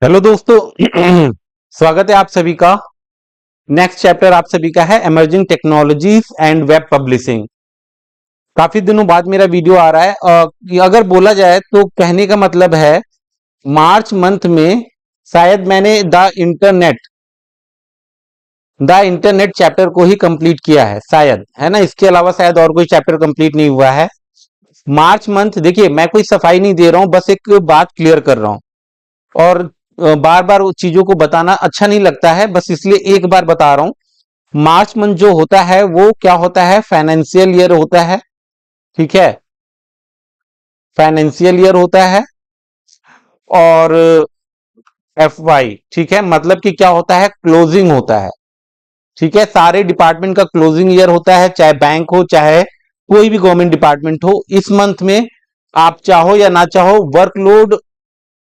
Hello दोस्तों स्वागत है आप सभी का। नेक्स्ट चैप्टर आप सभी का है emerging technologies and web publishing. काफी दिनों बाद मेरा वीडियो आ रहा है। अगर बोला जाए तो कहने का मतलब है मार्च मंथ में शायद मैंने द इंटरनेट चैप्टर को ही कंप्लीट किया है, शायद, है ना। इसके अलावा शायद और कोई चैप्टर कंप्लीट नहीं हुआ है। मार्च मंथ, देखिए मैं कोई सफाई नहीं दे रहा हूं, बस एक बात क्लियर कर रहा हूं। और बार बार वो चीजों को बताना अच्छा नहीं लगता है, बस इसलिए एक बार बता रहा हूं। मार्च मंथ जो होता है वो क्या होता है, फाइनेंशियल ईयर होता है। ठीक है, फाइनेंशियल ईयर होता है। और FY, ठीक है, मतलब कि क्या होता है, क्लोजिंग होता है। ठीक है, सारे डिपार्टमेंट का क्लोजिंग ईयर होता है, चाहे बैंक हो चाहे कोई भी गवर्नमेंट डिपार्टमेंट हो। इस मंथ में आप चाहो या ना चाहो वर्कलोड,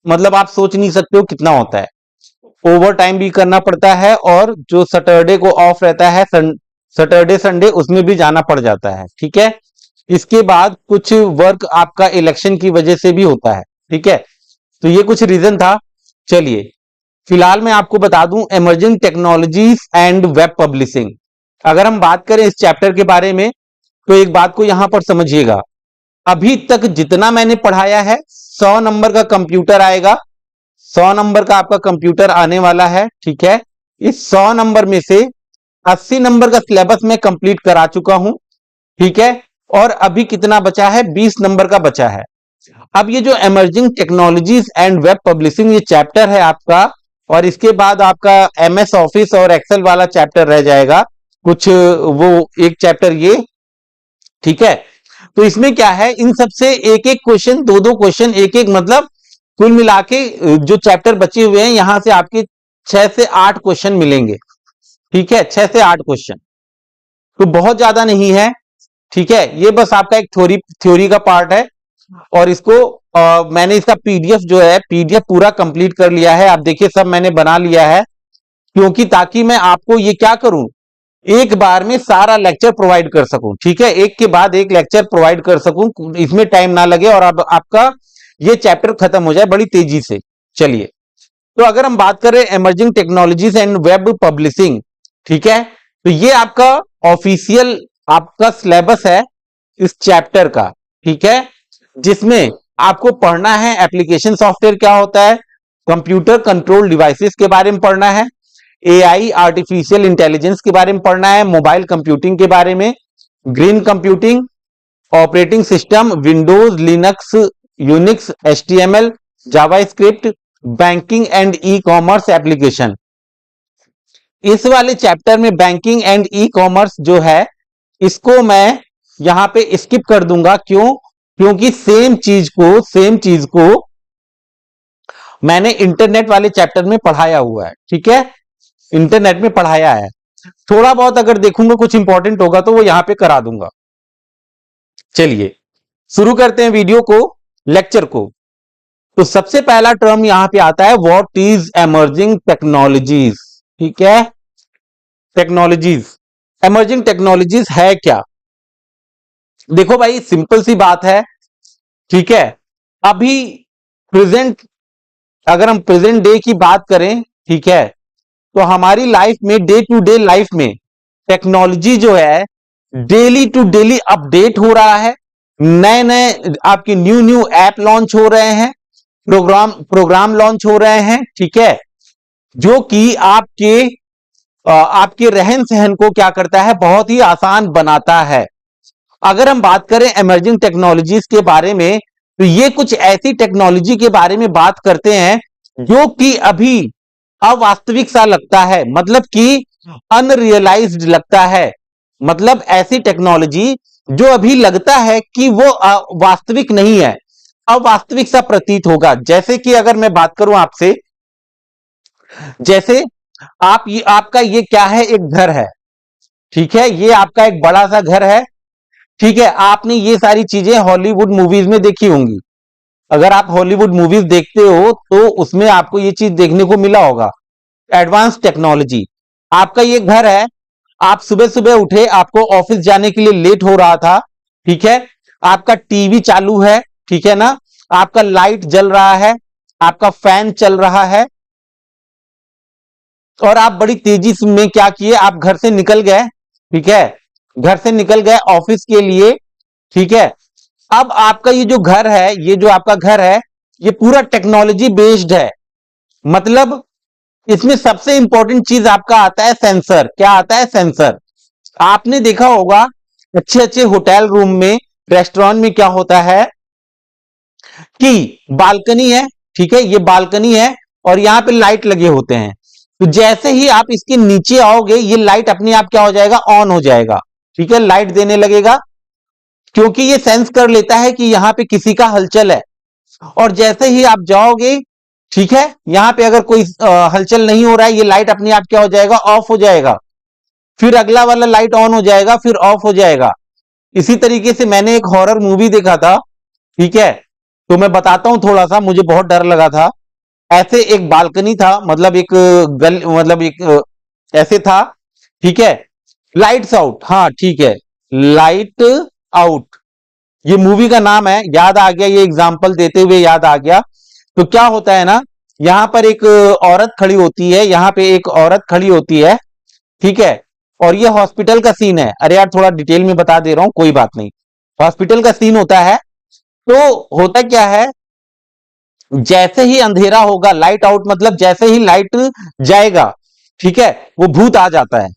मतलब आप सोच नहीं सकते हो कितना होता है। ओवर टाइम भी करना पड़ता है, और जो सैटरडे को ऑफ रहता है, सैटरडे संडे, उसमें भी जाना पड़ जाता है। ठीक है, इसके बाद कुछ वर्क आपका इलेक्शन की वजह से भी होता है। ठीक है, तो ये कुछ रीजन था। चलिए, फिलहाल मैं आपको बता दूं emerging technologies and web publishing. अगर हम बात करें इस चैप्टर के बारे में, तो एक बात को यहां पर समझिएगा। अभी तक जितना मैंने पढ़ाया है, 100 नंबर का कंप्यूटर आएगा, 100 नंबर का आपका कंप्यूटर आने वाला है। ठीक है, इस 100 नंबर में से 80 नंबर का सिलेबस मैं कंप्लीट करा चुका हूं। ठीक है, और अभी कितना बचा है, 20 नंबर का बचा है। अब ये जो emerging technologies and web publishing ये चैप्टर है आपका, और इसके बाद आपका MS ऑफिस और एक्सेल वाला चैप्टर रह जाएगा, कुछ वो एक चैप्टर ये। ठीक है, तो इसमें क्या है, इन सबसे एक एक क्वेश्चन, दो दो क्वेश्चन, एक एक, मतलब कुल मिला के जो चैप्टर बचे हुए हैं यहां से आपके 6 से 8 क्वेश्चन मिलेंगे। ठीक है, 6 से 8 क्वेश्चन तो बहुत ज्यादा नहीं है। ठीक है, ये बस आपका एक थ्योरी का पार्ट है। और इसको मैंने इसका PDF जो है, PDF पूरा कंप्लीट कर लिया है। आप देखिए, सब मैंने बना लिया है, क्योंकि ताकि मैं आपको ये क्या करूं, एक बार में सारा लेक्चर प्रोवाइड कर सकूं। ठीक है, एक के बाद एक लेक्चर प्रोवाइड कर सकूं, इसमें टाइम ना लगे, और अब आपका ये चैप्टर खत्म हो जाए बड़ी तेजी से। चलिए, तो अगर हम बात करें emerging technologies and web publishing, ठीक है, तो ये आपका ऑफिशियल आपका सिलेबस है इस चैप्टर का। ठीक है, जिसमें आपको पढ़ना है एप्लीकेशन सॉफ्टवेयर क्या होता है, कंप्यूटर कंट्रोल डिवाइसेस के बारे में पढ़ना है, AI आर्टिफिशियल इंटेलिजेंस के बारे में पढ़ना है, मोबाइल कंप्यूटिंग के बारे में, green computing, operating system, Windows, Linux, Unix, HTML, JavaScript, banking and e commerce application. इस वाले चैप्टर में बैंकिंग एंड ई कॉमर्स जो है, इसको मैं यहां पे स्किप कर दूंगा। क्यों? क्योंकि सेम चीज को मैंने इंटरनेट वाले चैप्टर में पढ़ाया हुआ है। ठीक है, इंटरनेट में पढ़ाया है। थोड़ा बहुत अगर देखूंगा कुछ इंपॉर्टेंट होगा तो वो यहां पे करा दूंगा। चलिए, शुरू करते हैं वीडियो को, लेक्चर को। तो सबसे पहला टर्म यहां पे आता है, व्हाट इज एमर्जिंग टेक्नोलॉजीज। ठीक है, टेक्नोलॉजीज, एमर्जिंग टेक्नोलॉजीज है क्या? देखो भाई, सिंपल सी बात है। ठीक है, अभी प्रेजेंट, अगर हम प्रेजेंट डे की बात करें, ठीक है, तो हमारी लाइफ में, डे टू डे लाइफ में टेक्नोलॉजी जो है डेली टू डेली अपडेट हो रहा है। नए नए आपके न्यू न्यू ऐप लॉन्च हो रहे हैं, प्रोग्राम लॉन्च हो रहे हैं। ठीक है, जो कि आपके रहन सहन को क्या करता है, बहुत ही आसान बनाता है। अगर हम बात करें इमर्जिंग टेक्नोलॉजीज के बारे में, तो ये कुछ ऐसी टेक्नोलॉजी के बारे में बात करते हैं जो कि अभी अवास्तविक सा लगता है, मतलब कि अनरियलाइज्ड लगता है। मतलब ऐसी टेक्नोलॉजी जो अभी लगता है कि वो वास्तविक नहीं है, अवास्तविक सा प्रतीत होगा। जैसे कि अगर मैं बात करूं आपसे, जैसे आपका ये क्या है, एक घर है। ठीक है, ये आपका एक बड़ा सा घर है। ठीक है, आपने ये सारी चीजें हॉलीवुड मूवीज में देखी होंगी। अगर आप हॉलीवुड मूवीज देखते हो तो उसमें आपको ये चीज देखने को मिला होगा, एडवांस टेक्नोलॉजी। आपका ये घर है, आप सुबह सुबह उठे, आपको ऑफिस जाने के लिए लेट हो रहा था। ठीक है, आपका टीवी चालू है, ठीक है ना, आपका लाइट जल रहा है, आपका फैन चल रहा है। और आप बड़ी तेजी में क्या किए, आप घर से निकल गए, ठीक है, घर से निकल गए ऑफिस के लिए, ठीक है। अब आपका ये जो घर है, ये जो आपका घर है, ये पूरा टेक्नोलॉजी बेस्ड है। मतलब इसमें सबसे इंपॉर्टेंट चीज आपका आता है सेंसर। क्या आता है? सेंसर। आपने देखा होगा अच्छे अच्छे होटल रूम में, रेस्टोरेंट में क्या होता है कि बालकनी है, ठीक है, ये बालकनी है और यहां पे लाइट लगे होते हैं। तो जैसे ही आप इसके नीचे आओगे, ये लाइट अपने आप क्या हो जाएगा? ऑन हो जाएगा, ठीक है, लाइट देने लगेगा, क्योंकि ये सेंस कर लेता है कि यहां पे किसी का हलचल है। और जैसे ही आप जाओगे, ठीक है, यहां पे अगर कोई हलचल नहीं हो रहा है, ये लाइट अपने आप क्या हो जाएगा? ऑफ हो जाएगा। फिर अगला वाला लाइट ऑन हो जाएगा, फिर ऑफ हो जाएगा। इसी तरीके से मैंने एक हॉरर मूवी देखा था, ठीक है, तो मैं बताता हूं थोड़ा सा, मुझे बहुत डर लगा था। ऐसे एक बालकनी था, मतलब एक मतलब एक ऐसे था, ठीक है, लाइट्स आउट, हाँ ठीक है, लाइट आउट, ये मूवी का नाम है, याद आ गया, ये एग्जाम्पल देते हुए याद आ गया। तो क्या होता है ना, यहां पर एक औरत खड़ी होती है, यहां पे एक औरत खड़ी होती है, ठीक है, और ये हॉस्पिटल का सीन है। अरे यार थोड़ा डिटेल में बता दे रहा हूं, कोई बात नहीं। हॉस्पिटल का सीन होता है। तो होता क्या है, जैसे ही अंधेरा होगा, लाइट आउट मतलब जैसे ही लाइट जाएगा, ठीक है, वो भूत आ जाता है,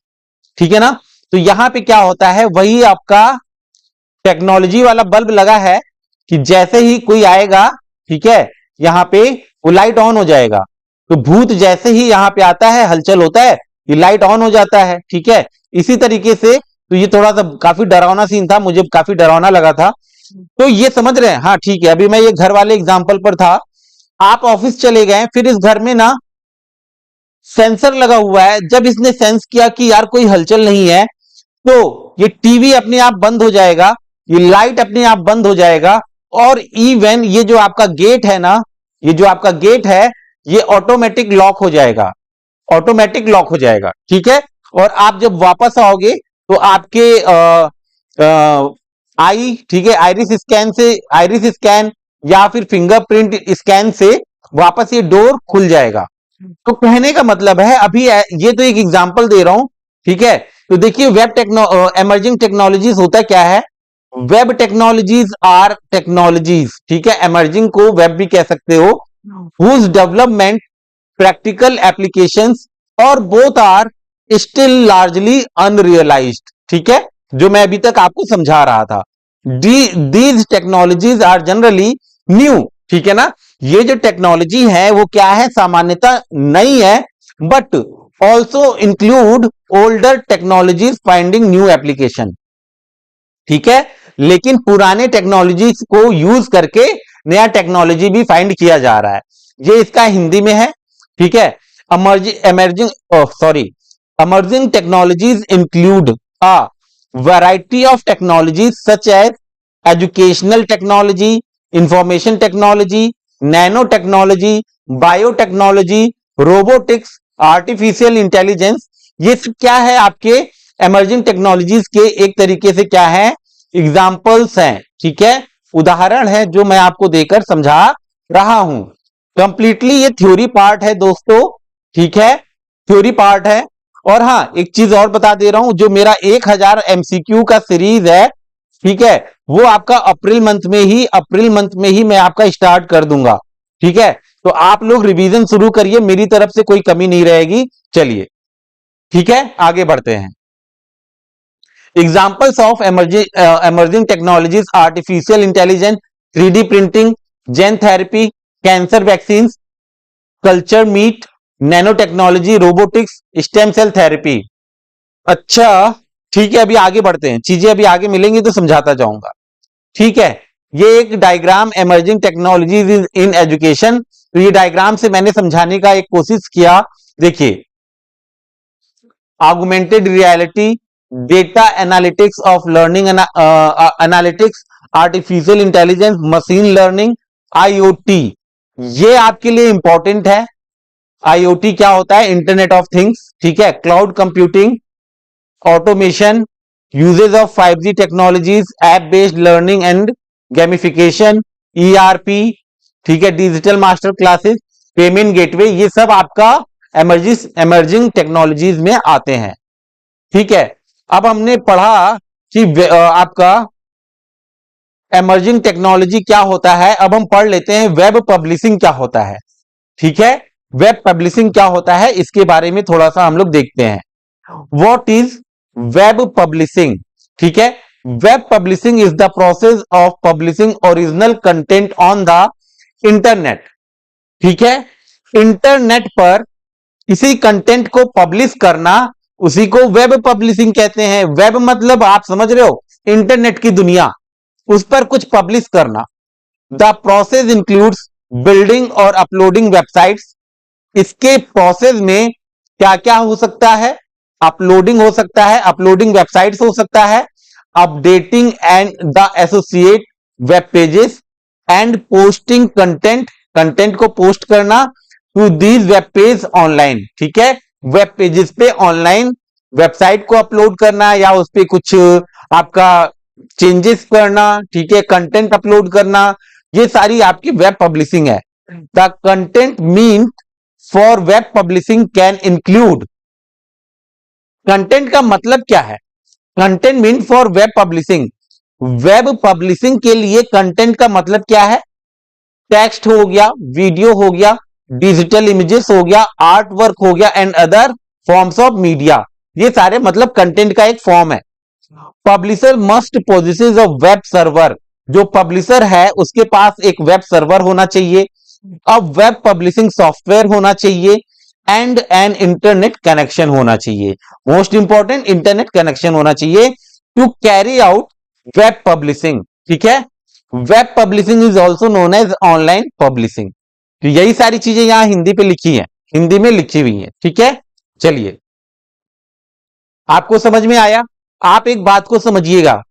ठीक है ना। तो यहां पे क्या होता है, वही आपका टेक्नोलॉजी वाला बल्ब लगा है कि जैसे ही कोई आएगा, ठीक है, यहां पे वो लाइट ऑन हो जाएगा। तो भूत जैसे ही यहां पे आता है, हलचल होता है, ये लाइट ऑन हो जाता है, ठीक है। इसी तरीके से, तो ये थोड़ा सा काफी डरावना सीन था, मुझे काफी डरावना लगा था। तो ये समझ रहे हैं? हाँ ठीक है, अभी मैं ये घर वाले एग्जाम्पल पर था। आप ऑफिस चले गए, फिर इस घर में ना सेंसर लगा हुआ है। जब इसने सेंस किया कि यार कोई हलचल नहीं है, तो ये टीवी अपने आप बंद हो जाएगा, ये लाइट अपने आप बंद हो जाएगा, और इवन ये जो आपका गेट है ना, ये जो आपका गेट है, ये ऑटोमेटिक लॉक हो जाएगा, ऑटोमेटिक लॉक हो जाएगा, ठीक है। और आप जब वापस आओगे, तो आपके आई, ठीक है, आइरिस स्कैन से, आइरिस स्कैन या फिर फिंगरप्रिंट स्कैन से वापस ये डोर खुल जाएगा। तो कहने का मतलब है, अभी ये तो एक एग्जांपल दे रहा हूं, ठीक है। तो देखिए, एमर्जिंग टेक्नोलॉजीज होता क्या है? वेब टेक्नोलॉजीज आर टेक्नोलॉजीज, ठीक है, एमर्जिंग को वेब भी कह सकते हो, हुज डेवलपमेंट, प्रैक्टिकल एप्लीकेशंस और both are still largely unrealised, ठीक है, जो मैं अभी तक आपको समझा रहा था। These technologies are generally new, ठीक है ना। ये जो टेक्नोलॉजी है वो क्या है? सामान्यतः नई है, but also include older technologies finding new application, ठीक है। लेकिन पुराने टेक्नोलॉजी को यूज करके नया टेक्नोलॉजी भी फाइंड किया जा रहा है। ये इसका हिंदी में है, ठीक है। emerging technologies include a variety of technologies such as educational technology, information technology, nanotechnology, biotechnology, robotics, artificial intelligence। ये सब क्या है? आपके emerging technologies के एक तरीके से क्या है? एग्जाम्पल्स हैं, ठीक है, उदाहरण है जो मैं आपको देकर समझा रहा हूं। कंप्लीटली ये थ्योरी पार्ट है दोस्तों, ठीक है, थ्योरी पार्ट है। और हाँ, एक चीज और बता दे रहा हूं, जो मेरा 1000 एमसीक्यू का सीरीज है, ठीक है, वो आपका अप्रैल मंथ में ही मैं आपका स्टार्ट कर दूंगा, ठीक है। तो आप लोग रिवीजन शुरू करिए, मेरी तरफ से कोई कमी नहीं रहेगी। चलिए ठीक है, आगे बढ़ते हैं। Examples of emerging technologies, artificial intelligence, 3D printing, gene therapy, cancer vaccine, culture meat, nano technology, robotics, stem cell therapy. अच्छा ठीक है, अभी आगे बढ़ते हैं, चीजें अभी आगे मिलेंगी तो समझाता जाऊंगा, ठीक है। ये एक diagram, emerging technologies in education, तो ये डायग्राम से मैंने समझाने का एक कोशिश किया। देखिए, augmented reality, data analytics of learning analytics, artificial intelligence, machine learning, IoT, ये आपके लिए इंपॉर्टेंट है। आईओटी क्या होता है? इंटरनेट ऑफ थिंग्स, ठीक है, cloud computing, automation, usages of 5G technologies, app based learning and gamification, ERP, ठीक है, digital master classes, payment gateway, ये सब आपका एमर्जिंग टेक्नोलॉजीज में आते हैं। ठीक है, अब हमने पढ़ा कि आपका एमर्जिंग टेक्नोलॉजी क्या होता है। अब हम पढ़ लेते हैं वेब पब्लिशिंग क्या होता है। ठीक है, वेब पब्लिशिंग क्या होता है इसके बारे में थोड़ा सा हम लोग देखते हैं। What is web publishing? ठीक है, web publishing is the process of publishing original content on the internet. ठीक है, इंटरनेट पर किसी कंटेंट को पब्लिश करना, उसी को वेब पब्लिशिंग कहते हैं। वेब मतलब आप समझ रहे हो, इंटरनेट की दुनिया, उस पर कुछ पब्लिश करना। द प्रोसेस इंक्लूड्स बिल्डिंग और अपलोडिंग वेबसाइट्स। इसके प्रोसेस में क्या क्या हो सकता है? अपलोडिंग हो सकता है, अपलोडिंग वेबसाइट्स हो सकता है, updating and the associate web pages and posting content, content को पोस्ट करना to these web page online. ठीक है, वेब पेजेस पे ऑनलाइन वेबसाइट को अपलोड करना या उस पे कुछ आपका चेंजेस करना। ठीक है, कंटेंट अपलोड करना, ये सारी आपकी वेब पब्लिशिंग है। The content mean for web publishing can include, content का मतलब क्या है? Content mean for web publishing, web publishing के लिए कंटेंट का मतलब क्या है? टेक्स्ट हो गया, वीडियो हो गया, डिजिटल इमेजेस हो गया, आर्ट वर्क हो गया and other forms of media, ये सारे मतलब कंटेंट का एक फॉर्म है। Publisher must possesses a web server, जो पब्लिशर है उसके पास एक वेब सर्वर होना चाहिए, अब वेब पब्लिशिंग सॉफ्टवेयर होना चाहिए एंड एन इंटरनेट कनेक्शन होना चाहिए। मोस्ट इंपॉर्टेंट, इंटरनेट कनेक्शन होना चाहिए to carry out web publishing. ठीक है, web publishing is also known as online publishing. तो यही सारी चीजें यहां हिंदी पे लिखी है, हिंदी में लिखी हुई है। ठीक है, चलिए, आपको समझ में आया? आप एक बात को समझिएगा,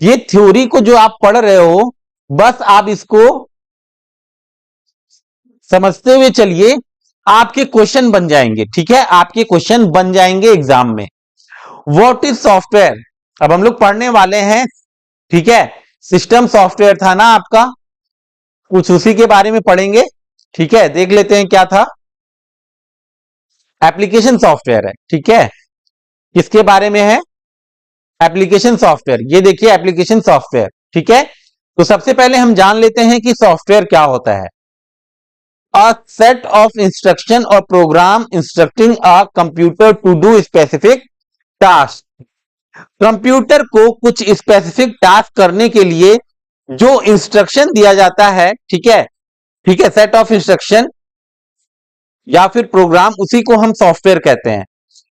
ये थ्योरी को जो आप पढ़ रहे हो, बस आप इसको समझते हुए चलिए, आपके क्वेश्चन बन जाएंगे। ठीक है, आपके क्वेश्चन बन जाएंगे एग्जाम में। What is software? अब हम लोग पढ़ने वाले हैं। ठीक है, सिस्टम सॉफ्टवेयर था ना आपका, कुछ उसी के बारे में पढ़ेंगे। ठीक है, देख लेते हैं क्या था। एप्लीकेशन सॉफ्टवेयर है। ठीक है, किसके बारे में है? Application software. ये देखिए एप्लीकेशन सॉफ्टवेयर। ठीक है, तो सबसे पहले हम जान लेते हैं कि सॉफ्टवेयर क्या होता है। अ सेट ऑफ इंस्ट्रक्शन और program instructing a computer to do specific task. Computer को कुछ स्पेसिफिक टास्क करने के लिए जो इंस्ट्रक्शन दिया जाता है, ठीक है, ठीक है, सेट ऑफ इंस्ट्रक्शन या फिर प्रोग्राम, उसी को हम सॉफ्टवेयर कहते हैं।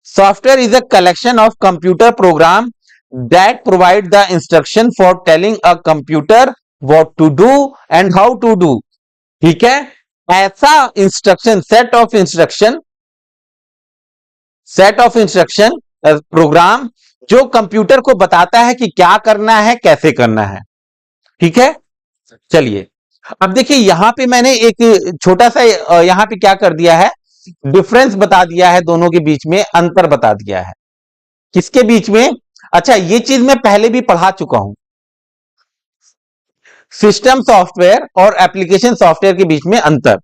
Software is a collection of computer program that provide the instruction for telling a computer what to do and how to do. ठीक है, ऐसा instruction, set of instruction program जो कंप्यूटर को बताता है कि क्या करना है, कैसे करना है। ठीक है, चलिए, अब देखिए यहां पे मैंने एक छोटा सा यहां पे क्या कर दिया है, डिफरेंस बता दिया है, दोनों के बीच में अंतर बता दिया है। किसके बीच में? अच्छा, ये चीज मैं पहले भी पढ़ा चुका हूं। सिस्टम सॉफ्टवेयर और एप्लीकेशन सॉफ्टवेयर के बीच में अंतर।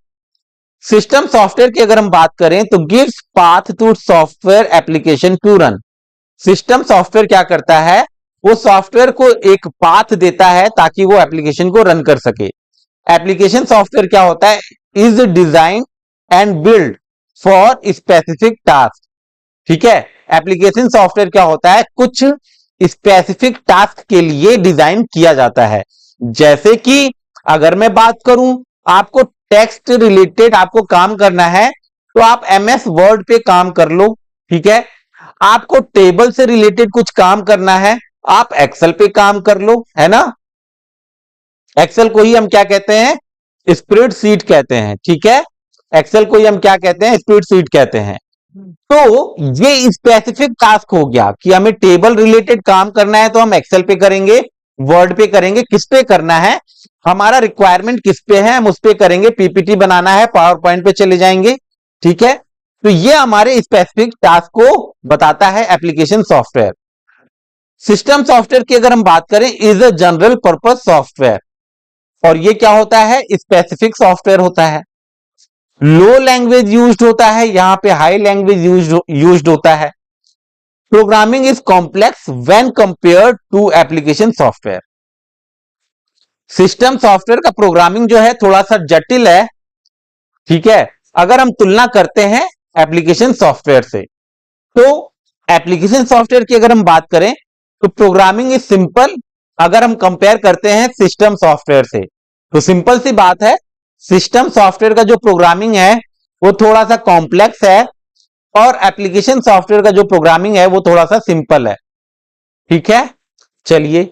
सिस्टम सॉफ्टवेयर की अगर हम बात करें तो gives path to software application to run. System software क्या करता है, वो सॉफ्टवेयर को एक पाथ देता है ताकि वो एप्लीकेशन को रन कर सके। एप्लीकेशन सॉफ्टवेयर क्या होता है, is design and build for specific task. ठीक है, एप्लीकेशन सॉफ्टवेयर क्या होता है, कुछ स्पेसिफिक टास्क के लिए डिजाइन किया जाता है। जैसे कि अगर मैं बात करूं, आपको टेक्स्ट रिलेटेड आपको काम करना है तो आप एमएस वर्ड पे काम कर लो। ठीक है, आपको टेबल से रिलेटेड कुछ काम करना है, आप एक्सेल पे काम कर लो, है ना। एक्सेल को ही हम क्या कहते हैं, स्प्रेडशीट कहते हैं। ठीक है, एक्सेल को ही हम क्या कहते हैं, स्प्रेडशीट कहते हैं। तो ये स्पेसिफिक टास्क हो गया कि हमें टेबल रिलेटेड काम करना है तो हम एक्सेल पे करेंगे, वर्ड पे करेंगे। किस पे करना है, हमारा रिक्वायरमेंट किस पे है, हम उस पे करेंगे। पीपीटी बनाना है, पावर पॉइंट पे चले जाएंगे। ठीक है, तो ये हमारे स्पेसिफिक टास्क को बताता है एप्लीकेशन सॉफ्टवेयर। सिस्टम सॉफ्टवेयर की अगर हम बात करें, is a general purpose software, और ये क्या होता है, स्पेसिफिक सॉफ्टवेयर होता है। लो लैंग्वेज यूज्ड होता है, यहां पे हाई लैंग्वेज यूज्ड होता है। Programming is complex when compare to application software. System software का प्रोग्रामिंग जो है थोड़ा सा जटिल है, ठीक है, अगर हम तुलना करते हैं एप्लीकेशन सॉफ्टवेयर से। तो एप्लीकेशन सॉफ्टवेयर की अगर हम बात करें तो प्रोग्रामिंग इज सिंपल अगर हम कंपेयर करते हैं सिस्टम सॉफ्टवेयर से। तो सिंपल सी बात है, सिस्टम सॉफ्टवेयर का जो प्रोग्रामिंग है वो थोड़ा सा कॉम्प्लेक्स है और एप्लीकेशन सॉफ्टवेयर का जो प्रोग्रामिंग है वो थोड़ा सा सिंपल है, ठीक है। चलिए,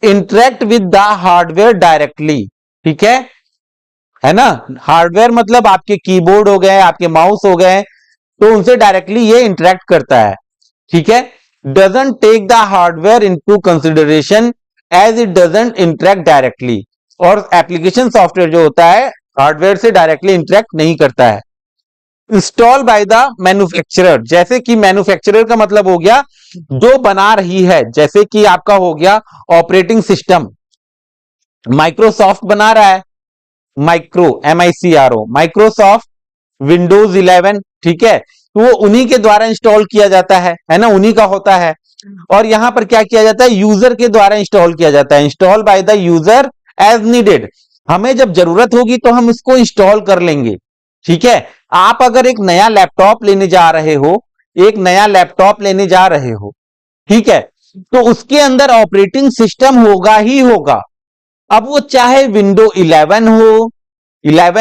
interact with the hardware directly, ठीक है ना। हार्डवेयर मतलब आपके कीबोर्ड हो गए, आपके माउस हो गए, तो उनसे डायरेक्टली ये इंटरेक्ट करता है, ठीक है। Doesn't take the hardware into consideration as it doesn't interact directly. और एप्लीकेशन सॉफ्टवेयर जो होता है हार्डवेयर से डायरेक्टली इंटरेक्ट नहीं करता है। इंस्टॉल बाय द मैन्युफैक्चरर, जैसे कि मैन्युफैक्चरर का मतलब हो गया जो बना रही है, जैसे कि आपका हो गया ऑपरेटिंग सिस्टम, माइक्रोसॉफ्ट बना रहा है, MICRO माइक्रोसॉफ्ट विंडोज 11, ठीक है, तो वो उन्हीं के द्वारा इंस्टॉल किया जाता है ना, उन्हीं का होता है। और यहां पर क्या किया जाता है, यूजर के द्वारा इंस्टॉल किया जाता है, install by the user as needed. हमें जब जरूरत होगी तो हम इसको इंस्टॉल कर लेंगे, ठीक है। आप अगर एक नया लैपटॉप लेने जा रहे हो, एक नया लैपटॉप लेने जा रहे हो, ठीक है, तो उसके अंदर ऑपरेटिंग सिस्टम होगा ही होगा। अब वो चाहे विंडो 11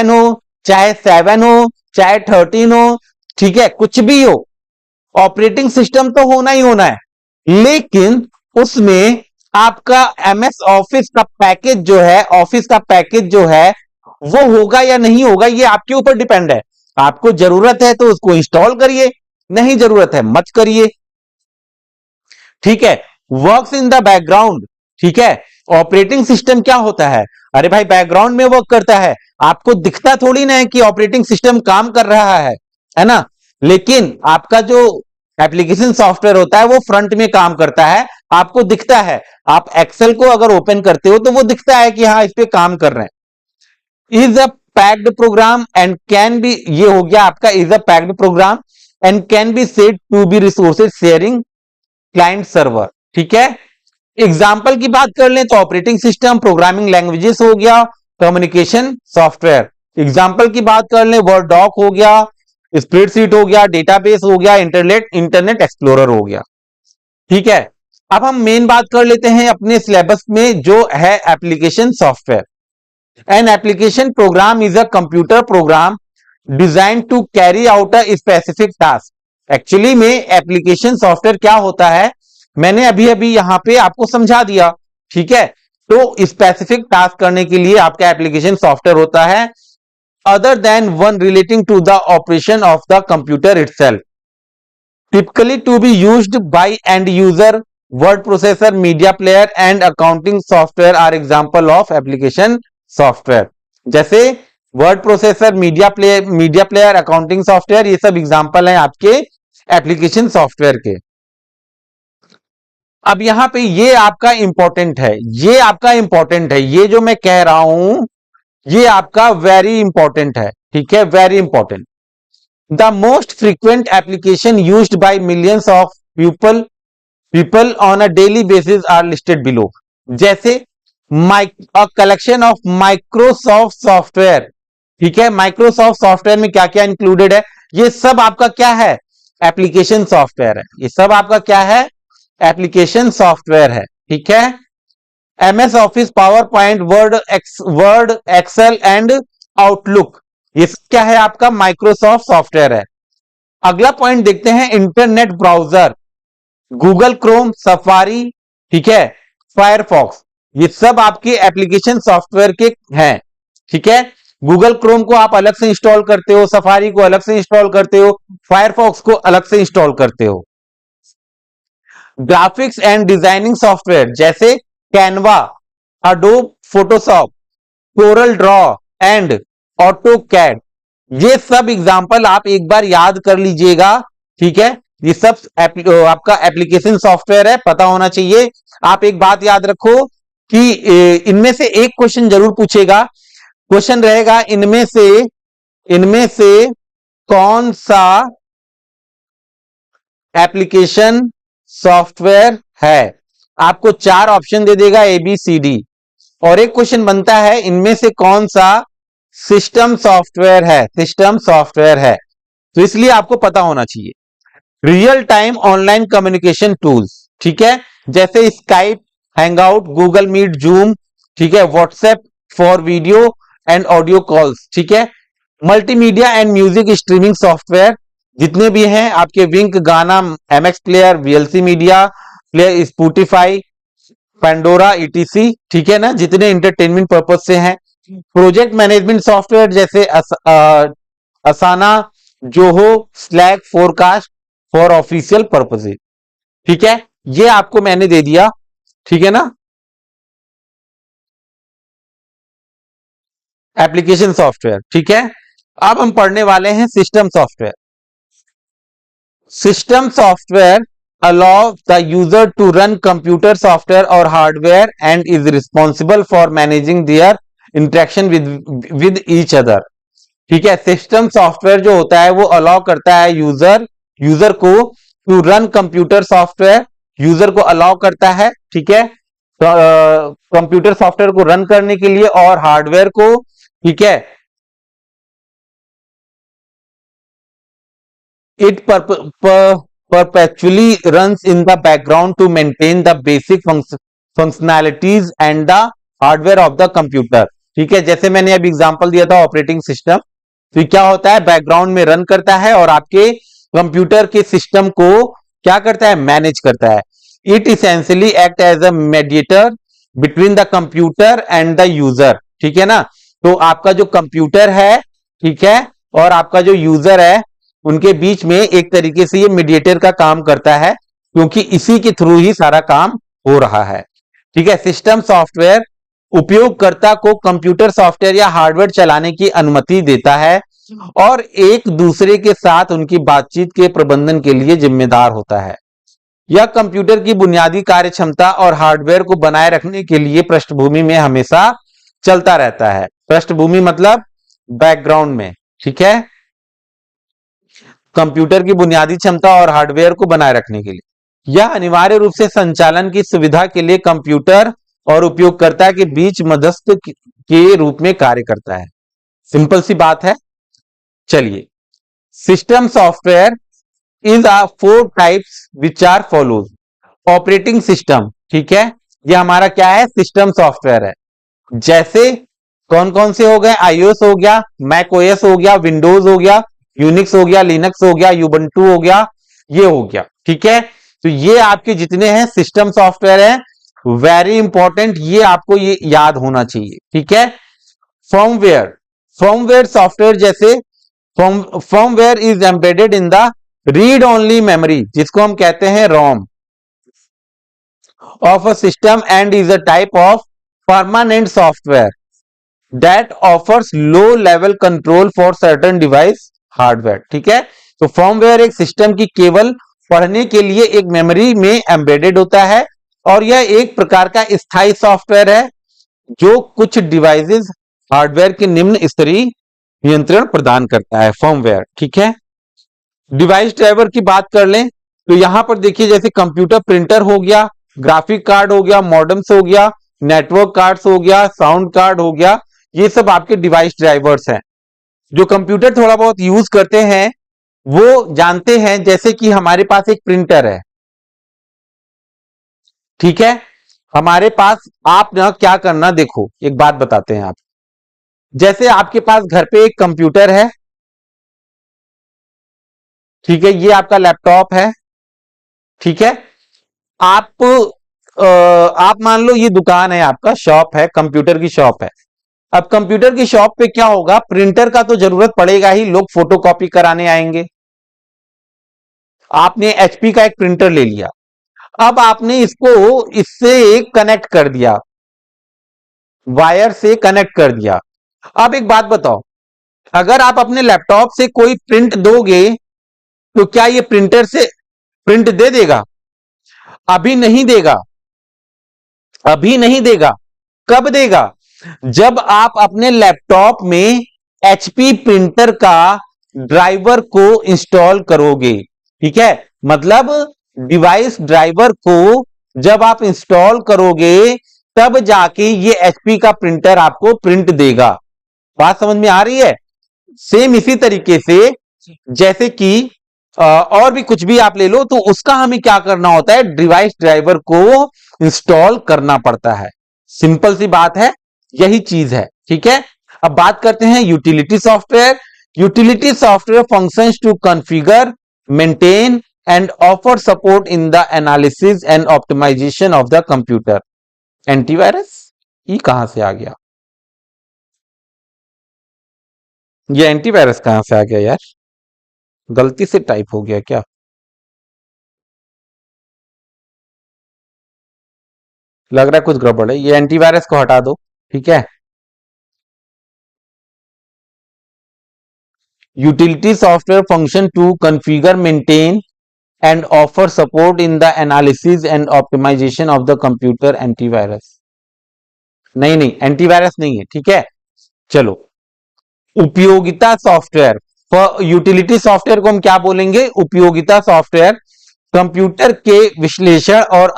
हो, चाहे 7 हो, चाहे 13 हो, ठीक है, कुछ भी हो, ऑपरेटिंग सिस्टम तो होना ही होना है। लेकिन उसमें आपका MS ऑफिस का पैकेज जो है, ऑफिस का पैकेज जो है वो होगा या नहीं होगा, ये आपके ऊपर डिपेंड है। आपको जरूरत है तो उसको इंस्टॉल करिए, नहीं जरूरत है मत करिए, ठीक है। वर्क्स इन द बैकग्राउंड, ठीक है। ऑपरेटिंग सिस्टम क्या होता है, अरे भाई बैकग्राउंड में वर्क करता है, आपको दिखता थोड़ी ना है कि ऑपरेटिंग सिस्टम काम कर रहा है ना। लेकिन आपका जो एप्लीकेशन सॉफ्टवेयर होता है वो फ्रंट में काम करता है, आपको दिखता है। आप एक्सेल को अगर ओपन करते हो तो वो दिखता है कि हाँ इस पे काम कर रहे हैं। Is a packed program and can be, ये हो गया आपका is a packed program and can be said to be resources sharing client server, ठीक है। एग्जाम्पल की बात कर लें तो ऑपरेटिंग सिस्टम, प्रोग्रामिंग लैंग्वेजेस हो गया, कम्युनिकेशन सॉफ्टवेयर। एग्जाम्पल की बात कर लें वर्ड डॉक हो गया, स्प्रेडशीट हो गया, डेटाबेस हो गया, इंटरनेट एक्सप्लोरर हो गया, ठीक है। अब हम मेन बात कर लेते हैं अपने सिलेबस में जो है application software. An application program is a computer program design to carry out a specific task. Actually में एप्लीकेशन सॉफ्टवेयर क्या होता है मैंने अभी अभी यहां पे आपको समझा दिया, ठीक है। तो स्पेसिफिक टास्क करने के लिए आपका एप्लीकेशन सॉफ्टवेयर होता है, other than one relating to the operation of the computer itself, typically to be used by end user. Word processor, media player and accounting software are example of application software. जैसे word processor, media player, accounting software, ये सब example हैं आपके application software के। अब यहां पे ये आपका इंपॉर्टेंट है, ये आपका इंपॉर्टेंट है, ये जो मैं कह रहा हूं ये आपका वेरी इंपॉर्टेंट है, ठीक है, very important. The most frequent application used by millions of people on a daily basis are listed below. जैसे कलेक्शन ऑफ माइक्रोसॉफ्ट सॉफ्टवेयर, ठीक है। माइक्रोसॉफ्ट सॉफ्टवेयर में क्या क्या इंक्लूडेड है, ये सब आपका क्या है, एप्लीकेशन सॉफ्टवेयर है, ये सब आपका क्या है, एप्लीकेशन सॉफ्टवेयर है, ठीक है। MS office, PowerPoint, word excel and outlook, ये क्या है आपका माइक्रोसॉफ्ट सॉफ्टवेयर है। अगला पॉइंट देखते हैं, internet browser, Google Chrome, safari, ठीक है, फायरफॉक्स, ये सब आपके एप्लीकेशन सॉफ्टवेयर के हैं, ठीक है। गूगल क्रोम को आप अलग से इंस्टॉल करते हो, सफारी को अलग से इंस्टॉल करते हो, फायरफॉक्स को अलग से इंस्टॉल करते हो। ग्राफिक्स एंड डिजाइनिंग सॉफ्टवेयर जैसे Canva, Adobe Photoshop, Corel Draw and AutoCAD, ये सब एग्जांपल आप एक बार याद कर लीजिएगा, ठीक है। ये सब आपका एप्लीकेशन सॉफ्टवेयर है, पता होना चाहिए। आप एक बात याद रखो कि इनमें से एक क्वेश्चन जरूर पूछेगा, क्वेश्चन रहेगा इनमें से इनमें से कौन सा एप्लीकेशन सॉफ्टवेयर है? आपको चार ऑप्शन दे देगा, ए बी सी डी, और एक क्वेश्चन बनता है इनमें से कौन सा सिस्टम सॉफ्टवेयर है? सिस्टम सॉफ्टवेयर है, तो इसलिए आपको पता होना चाहिए। Real time online communication tools, ठीक है, जैसे Skype, Hangout, Google Meet, Zoom, ठीक है, WhatsApp for video and audio calls, ठीक है, multimedia and music streaming software जितने भी हैं आपके, Wynk, Gaana, MX player, VLC media player, Spotify, Pandora, ETC, ठीक है ना, जितने इंटरटेनमेंट पर्पज से हैं। प्रोजेक्ट मैनेजमेंट सॉफ्टवेयर जैसे Asana, Zoho, Slack, Forecast for official purposes, ठीक है, ये आपको मैंने दे दिया, ठीक है ना, एप्लीकेशन सॉफ्टवेयर, ठीक है। अब हम पढ़ने वाले हैं system software. System software allow the user to run computer software or hardware and is responsible for managing their interaction with each other, ठीक है। सिस्टम सॉफ्टवेयर जो होता है वो अलाउ करता है यूजर को to run computer software, user को अलाउ करता है, ठीक है, कंप्यूटर सॉफ्टवेयर को रन करने के लिए, और हार्डवेयर को, ठीक है, it perpetually runs in the background to maintain the basic functionalities and the hardware of the computer, ठीक है। जैसे मैंने अभी एग्जांपल दिया था ऑपरेटिंग सिस्टम, तो क्या होता है, बैकग्राउंड में रन करता है और आपके कंप्यूटर के सिस्टम को क्या करता है, मैनेज करता है। It essentially act as a mediator between the computer and the user, ठीक है ना। तो आपका जो कंप्यूटर है, ठीक है, और आपका जो यूजर है, उनके बीच में एक तरीके से ये मीडिएटर का काम करता है, क्योंकि इसी के थ्रू ही सारा काम हो रहा है, ठीक है। सिस्टम सॉफ्टवेयर उपयोगकर्ता को कंप्यूटर सॉफ्टवेयर या हार्डवेयर चलाने की अनुमति देता है और एक दूसरे के साथ उनकी बातचीत के प्रबंधन के लिए जिम्मेदार होता है। यह कंप्यूटर की बुनियादी कार्यक्षमता और हार्डवेयर को बनाए रखने के लिए पृष्ठभूमि में हमेशा चलता रहता है। पृष्ठभूमि मतलब बैकग्राउंड में, ठीक है, कंप्यूटर की बुनियादी क्षमता और हार्डवेयर को बनाए रखने के लिए। यह अनिवार्य रूप से संचालन की सुविधा के लिए कंप्यूटर और उपयोगकर्ता के बीच मध्यस्थ के रूप में कार्य करता है। सिंपल सी बात है। चलिए, system software is a 4 types which are follows. Operating system, ठीक है, ये हमारा क्या है, सिस्टम सॉफ्टवेयर है। जैसे कौन कौन से हो गए, आईओएस हो गया, मैक ओएस हो गया, विंडोज हो गया, यूनिक्स हो गया, लिनक्स हो गया, यूबंटू हो गया, ये हो गया, ठीक है। तो ये आपके जितने हैं सिस्टम सॉफ्टवेयर हैं, वेरी इंपॉर्टेंट, ये आपको ये याद होना चाहिए, ठीक है। फर्मवेयर सॉफ्टवेयर जैसे firmware is embedded in the read only memory, जिसको हम कहते हैं ROM of a system and is a type of permanent software that offers low level control for certain device hardware, ठीक है। तो फर्मवेयर एक system की केवल पढ़ने के लिए एक मेमोरी में एम्बेडेड होता है और यह एक प्रकार का स्थायी सॉफ्टवेयर है जो कुछ डिवाइसेस हार्डवेयर के निम्न स्तरीय नियंत्रण प्रदान करता है, फर्मवेयर, ठीक है। डिवाइस ड्राइवर की बात कर लें तो यहां पर देखिए, जैसे कंप्यूटर प्रिंटर हो गया, ग्राफिक कार्ड हो गया, मॉडेम्स हो गया, नेटवर्क कार्ड्स हो गया, साउंड कार्ड हो गया, ये सब आपके डिवाइस ड्राइवर्स हैं। जो कंप्यूटर थोड़ा बहुत यूज करते हैं वो जानते हैं, जैसे कि हमारे पास एक प्रिंटर है, ठीक है, हमारे पास, आप ना क्या करना, देखो एक बात बताते हैं आप, जैसे आपके पास घर पे एक कंप्यूटर है, ठीक है, ये आपका लैपटॉप है, ठीक है, आप आप मान लो ये दुकान है, आपका शॉप है, कंप्यूटर की शॉप है। अब कंप्यूटर की शॉप पे क्या होगा, प्रिंटर का तो जरूरत पड़ेगा ही, लोग फोटोकॉपी कराने आएंगे। आपने एचपी का एक प्रिंटर ले लिया, अब आपने इसको इससे कनेक्ट कर दिया, वायर से कनेक्ट कर दिया। अब एक बात बताओ, अगर आप अपने लैपटॉप से कोई प्रिंट दोगे तो क्या ये प्रिंटर से प्रिंट दे देगा? अभी नहीं देगा, अभी नहीं देगा। कब देगा? जब आप अपने लैपटॉप में एचपी प्रिंटर का ड्राइवर को इंस्टॉल करोगे। ठीक है, मतलब डिवाइस ड्राइवर को जब आप इंस्टॉल करोगे तब जाके ये एचपी का प्रिंटर आपको प्रिंट देगा। बात समझ में आ रही है? सेम इसी तरीके से जैसे कि और भी कुछ भी आप ले लो तो उसका हमें क्या करना होता है, डिवाइस ड्राइवर को इंस्टॉल करना पड़ता है। सिंपल सी बात है, यही चीज है। ठीक है, अब बात करते हैं utility software. Utility software functions to configure, maintain and offer support in the analysis and optimisation of the computer. Antivirus ये कहां से आ गया? ये एंटीवायरस कहां से आ गया यार? गलती से टाइप हो गया क्या? लग रहा है कुछ गड़बड़ है। ये एंटीवायरस को हटा दो। ठीक है, utility software function to configure, maintain and offer support in the analysis and optimisation of the computer. Antivirus नहीं, नहीं एंटीवायरस नहीं है। ठीक है, चलो उपयोगिता सॉफ्टवेयर। यूटिलिटी सॉफ्टवेयर को हम क्या बोलेंगे? उपयोगिता सॉफ्टवेयर कंप्यूटर के विश्लेषण और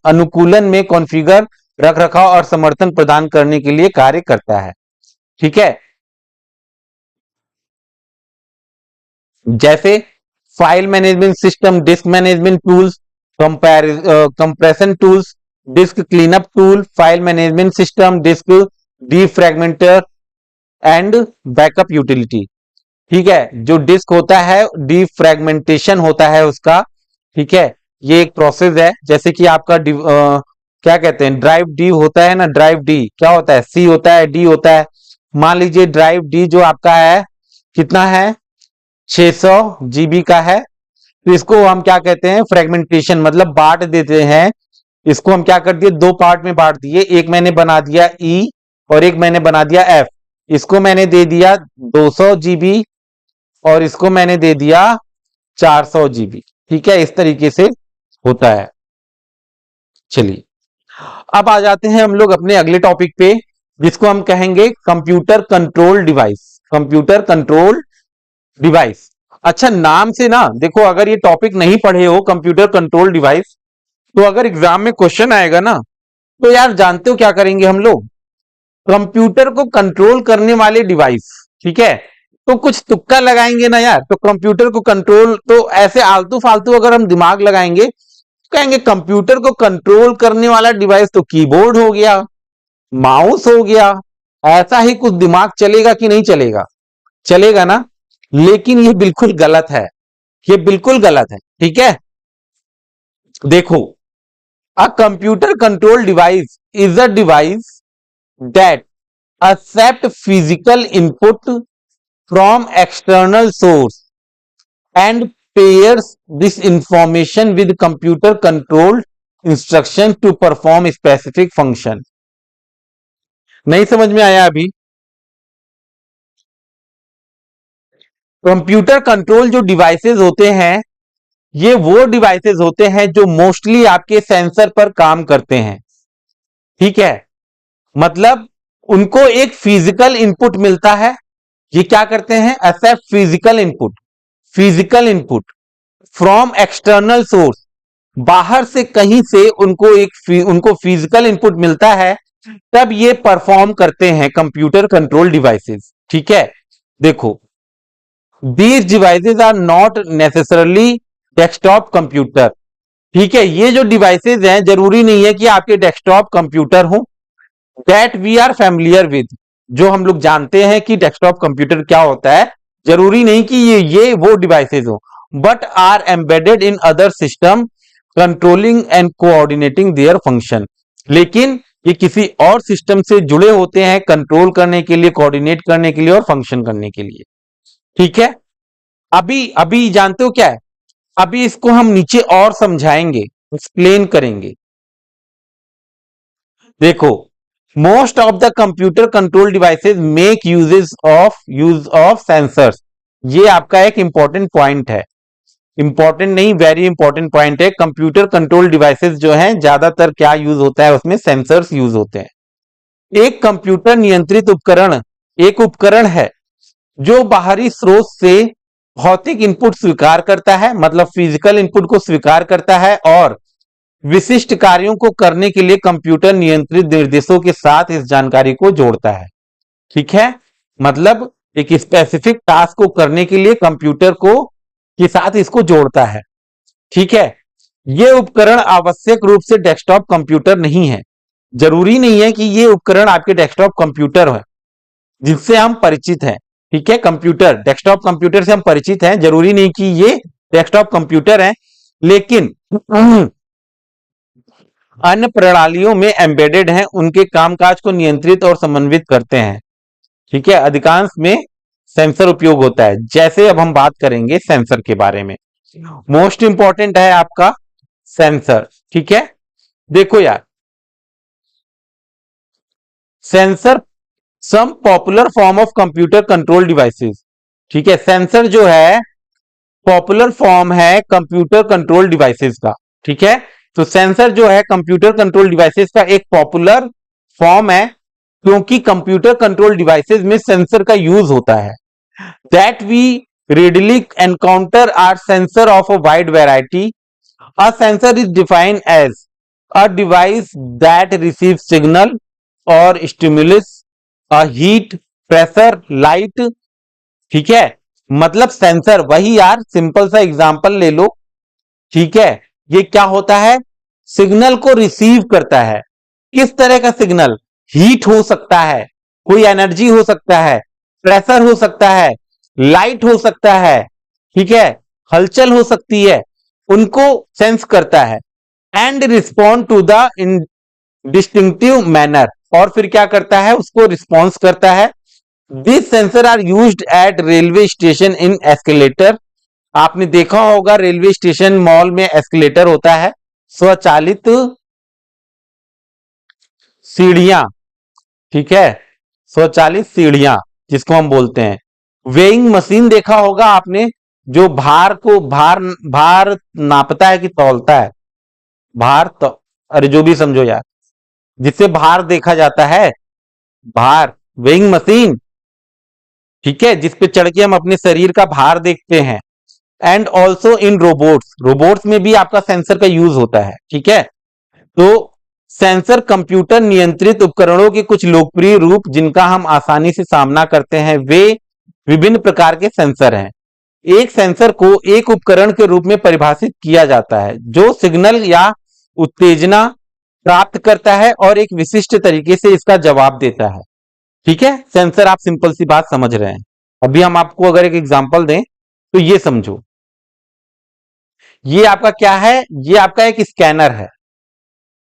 अनुकूलन में कॉन्फ़िगर, रख रखाव और समर्थन प्रदान करने के लिए कार्य करता है। ठीक है, जैसे file management system, disk management tools, compression tools, disk cleanup tool, file management system, disk defragmenter and backup utility. ठीक है, जो डिस्क होता है डीफ्रैगमेंटेशन होता है उसका। ठीक है, ये एक प्रोसेस है। जैसे कि आपका क्या कहते हैं, ड्राइव डी होता है ना, ड्राइव डी क्या होता है? सी होता है, डी होता है। मान लीजिए ड्राइव डी जो आपका है कितना है, 600 जीबी का है। तो इसको हम क्या कहते हैं, फ्रेगमेंटेशन, मतलब बांट देते हैं। इसको हम क्या कर दिए, दो पार्ट में बांट दिए। एक मैंने बना दिया ई और एक मैंने बना दिया एफ। इसको मैंने दे दिया 200 जीबी और इसको मैंने दे दिया 400 जीबी। ठीक है, इस तरीके से होता है। चलिए अब आ जाते हैं हम लोग अपने अगले टॉपिक पे, जिसको हम कहेंगे computer control device. Computer control device. अच्छा, नाम से ना देखो, अगर ये टॉपिक नहीं पढ़े हो कंप्यूटर कंट्रोल डिवाइस, तो अगर एग्जाम में क्वेश्चन आएगा ना, तो यार जानते हो क्या करेंगे हम लोग? कंप्यूटर को कंट्रोल करने वाले डिवाइस। ठीक है, तो कुछ तुक्का लगाएंगे ना यार। तो कंप्यूटर को कंट्रोल, तो ऐसे आलतू फालतू अगर हम दिमाग लगाएंगे तो कहेंगे कंप्यूटर को कंट्रोल करने वाला डिवाइस तो कीबोर्ड हो गया, माउस हो गया। ऐसा ही कुछ दिमाग चलेगा कि नहीं चलेगा? चलेगा ना। लेकिन ये बिल्कुल गलत है, ये बिल्कुल गलत है। ठीक है, देखो, अ computer control device is a device that accept physical input from external source and pairs this information with computer controlled instruction to perform specific function। नहीं समझ में आया अभी? कंप्यूटर कंट्रोल जो डिवाइसेस होते हैं, ये वो डिवाइसेस होते हैं जो मोस्टली आपके सेंसर पर काम करते हैं। ठीक है, मतलब उनको एक फिजिकल इनपुट मिलता है। ये क्या करते हैं? Accept physical input, physical input from external source. बाहर से कहीं से उनको फिजिकल इनपुट मिलता है, तब ये परफॉर्म करते हैं कंप्यूटर कंट्रोल डिवाइसेस। ठीक है, देखो, these devices are not necessarily desktop computer. ठीक है, ये जो डिवाइसेस हैं जरूरी नहीं है कि आपके डेस्कटॉप कंप्यूटर हो। That we are familiar with, जो हम लोग जानते हैं कि डेस्कटॉप कंप्यूटर क्या होता है, जरूरी नहीं कि ये वो डिवाइसेस हो। But are embedded in other system controlling and coordinating their function. लेकिन ये किसी और सिस्टम से जुड़े होते हैं कंट्रोल करने के लिए, कोऑर्डिनेट करने के लिए और फंक्शन करने के लिए। ठीक है, अभी अभी जानते हो क्या है? अभी इसको हम नीचे और समझाएंगे, एक्सप्लेन करेंगे। देखो, most of the computer control devices make use of sensors. ये आपका एक इंपॉर्टेंट पॉइंट है, इंपॉर्टेंट नहीं, वेरी इंपॉर्टेंट पॉइंट है। कंप्यूटर कंट्रोल डिवाइसेस जो हैं ज्यादातर क्या यूज होता है, उसमें सेंसर्स यूज होते हैं। एक कंप्यूटर नियंत्रित उपकरण एक उपकरण है जो बाहरी स्रोत से भौतिक इनपुट स्वीकार करता है, मतलब फिजिकल इनपुट को स्वीकार करता है और विशिष्ट कार्यों को करने के लिए कंप्यूटर नियंत्रित निर्देशों के साथ इस जानकारी को जोड़ता है। ठीक है, मतलब एक स्पेसिफिक टास्क को करने के लिए कंप्यूटर को के साथ इसको जोड़ता है। ठीक है, यह उपकरण आवश्यक रूप से डेस्कटॉप कंप्यूटर नहीं है। जरूरी नहीं है कि यह उपकरण आपके डेस्कटॉप कंप्यूटर है जिससे हम परिचित हैं। ठीक है, कंप्यूटर, डेस्कटॉप कंप्यूटर से हम परिचित हैं, जरूरी नहीं कि ये डेस्कटॉप कंप्यूटर है, लेकिन अन्य प्रणालियों में एम्बेडेड हैं, उनके कामकाज को नियंत्रित और समन्वित करते हैं। ठीक है, अधिकांश में सेंसर उपयोग होता है। जैसे अब हम बात करेंगे सेंसर के बारे में, मोस्ट इंपॉर्टेंट है आपका सेंसर। ठीक है, देखो यार, sensor some popular form of computer control devices. ठीक है, सेंसर जो है पॉपुलर फॉर्म है कंप्यूटर कंट्रोल डिवाइसेस का। ठीक है, तो सेंसर जो है कंप्यूटर कंट्रोल डिवाइसेस का एक पॉपुलर फॉर्म है, क्योंकि कंप्यूटर कंट्रोल डिवाइसेस में सेंसर का यूज होता है। That we readily encounter are sensor of a wide variety. A sensor is defined as a device that receives signal or stimulus, a heat, pressure, light. ठीक है, मतलब sensor वही यार, simple सा एग्जांपल ले लो। ठीक है, ये क्या होता है, सिग्नल को रिसीव करता है। किस तरह का सिग्नल, हीट हो सकता है, कोई एनर्जी हो सकता है, प्रेशर हो सकता है, लाइट हो सकता है, ठीक है, हलचल हो सकती है, उनको सेंस करता है and respond to the in distinctive manner, और फिर क्या करता है, उसको रिस्पॉन्स करता है। This sensor are used at railway station in escalator. आपने देखा होगा रेलवे स्टेशन मॉल में एस्केलेटर होता है, स्वचालित सीढ़ियां। ठीक है, स्वचालित सीढ़ियां जिसको हम बोलते हैं। वेइंग मशीन देखा होगा आपने, जो भार नापता है कि तौलता है, तो अरे जो भी समझो यार, जिससे भार देखा जाता है, भार, वेइंग मशीन। ठीक है, जिसपे चढ़ के हम अपने शरीर का भार देखते हैं। And also in robots, robots में भी आपका सेंसर का यूज होता है। ठीक है, तो सेंसर कंप्यूटर नियंत्रित उपकरणों के कुछ लोकप्रिय रूप जिनका हम आसानी से सामना करते हैं, वे विभिन्न प्रकार के सेंसर हैं। एक सेंसर को एक उपकरण के रूप में परिभाषित किया जाता है जो सिग्नल या उत्तेजना प्राप्त करता है और एक विशिष्ट तरीके से इसका जवाब देता है। ठीक है, सेंसर आप सिंपल सी बात समझ रहे हैं। अभी हम आपको अगर एक एग्जांपल दें तो ये समझो, ये आपका क्या है, ये आपका एक स्कैनर है।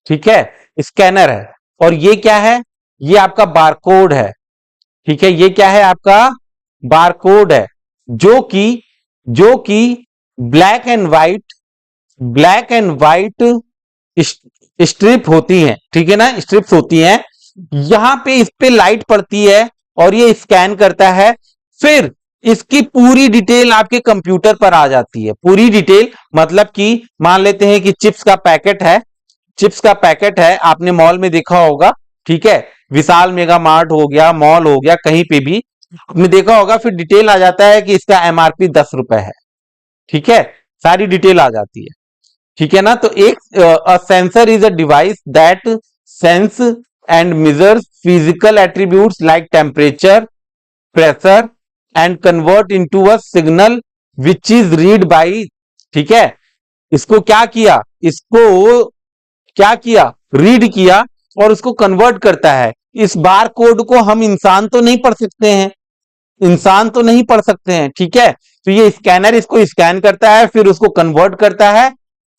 ठीक है, स्कैनर है, और ये क्या है, ये आपका बारकोड है। ठीक है, ये क्या है, आपका बारकोड है, जो कि ब्लैक एंड व्हाइट स्ट्रिप होती हैं। ठीक है ना, स्ट्रिप्स होती हैं, यहां पे इस पे लाइट पड़ती है और ये स्कैन करता है, फिर इसकी पूरी डिटेल आपके कंप्यूटर पर आ जाती है। पूरी डिटेल मतलब कि मान लेते हैं कि चिप्स का पैकेट है, आपने मॉल में देखा होगा। ठीक है, विशाल मेगा मार्ट हो गया, मॉल हो गया, कहीं पे भी आपने देखा होगा, फिर डिटेल आ जाता है कि इसका एमआरपी 10 रुपए है। ठीक है, सारी डिटेल आ जाती है। ठीक है ना, तो एक sensor is a device that sense and measures physical attributes like temperature, pressure and convert into a signal which is read by. ठीक है, इसको क्या किया, रीड किया और उसको कन्वर्ट करता है। इस बार कोड को हम इंसान तो नहीं पढ़ सकते हैं। ठीक है, तो ये स्कैनर इसको स्कैन करता है, फिर उसको कन्वर्ट करता है।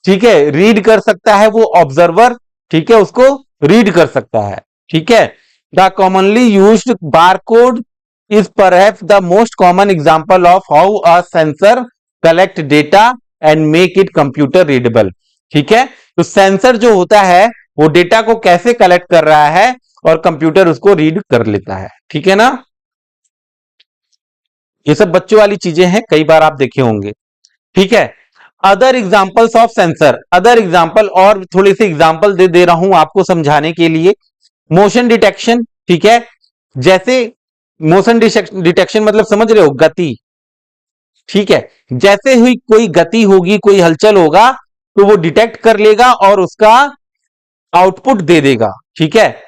ठीक है, रीड कर सकता है वो ऑब्जर्वर। ठीक है, उसको रीड कर सकता है। ठीक है, the commonly used barcode is perhaps the most common example of how a sensor collect data and make it computer readable। ठीक है, तो सेंसर जो होता है वो डेटा को कैसे कलेक्ट कर रहा है और कंप्यूटर उसको रीड कर लेता है। ठीक है ना, ये सब बच्चों वाली चीजें हैं, कई बार आप देखे होंगे। ठीक है, other examples of sensor, other example, और थोड़ी सी एग्जांपल दे रहा हूं आपको समझाने के लिए। मोशन डिटेक्शन, ठीक है, जैसे मोशन डिटेक्शन मतलब समझ रहे हो, गति। ठीक है, जैसे हुई कोई गति होगी, कोई हलचल होगा, तो वो डिटेक्ट कर लेगा और उसका आउटपुट दे देगा। ठीक है,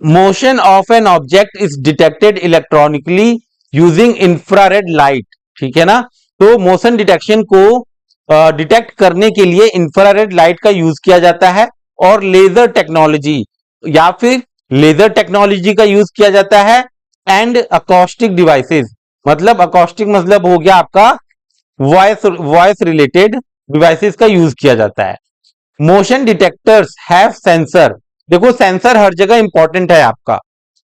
motion of an object is detected electronically using infrared light. ठीक है ना, तो मोशन डिटेक्शन को डिटेक्ट करने के लिए इंफ्रारेड लाइट का यूज किया जाता है, और लेजर टेक्नोलॉजी या फिर लेजर टेक्नोलॉजी का यूज किया जाता है, एंड अकॉस्टिक डिवाइसेस, मतलब अकॉस्टिक मतलब हो गया आपका वॉइस वॉइस रिलेटेड डिवाइसेस का यूज किया जाता है। Motion detectors have sensor. देखो सेंसर हर जगह इंपॉर्टेंट है आपका।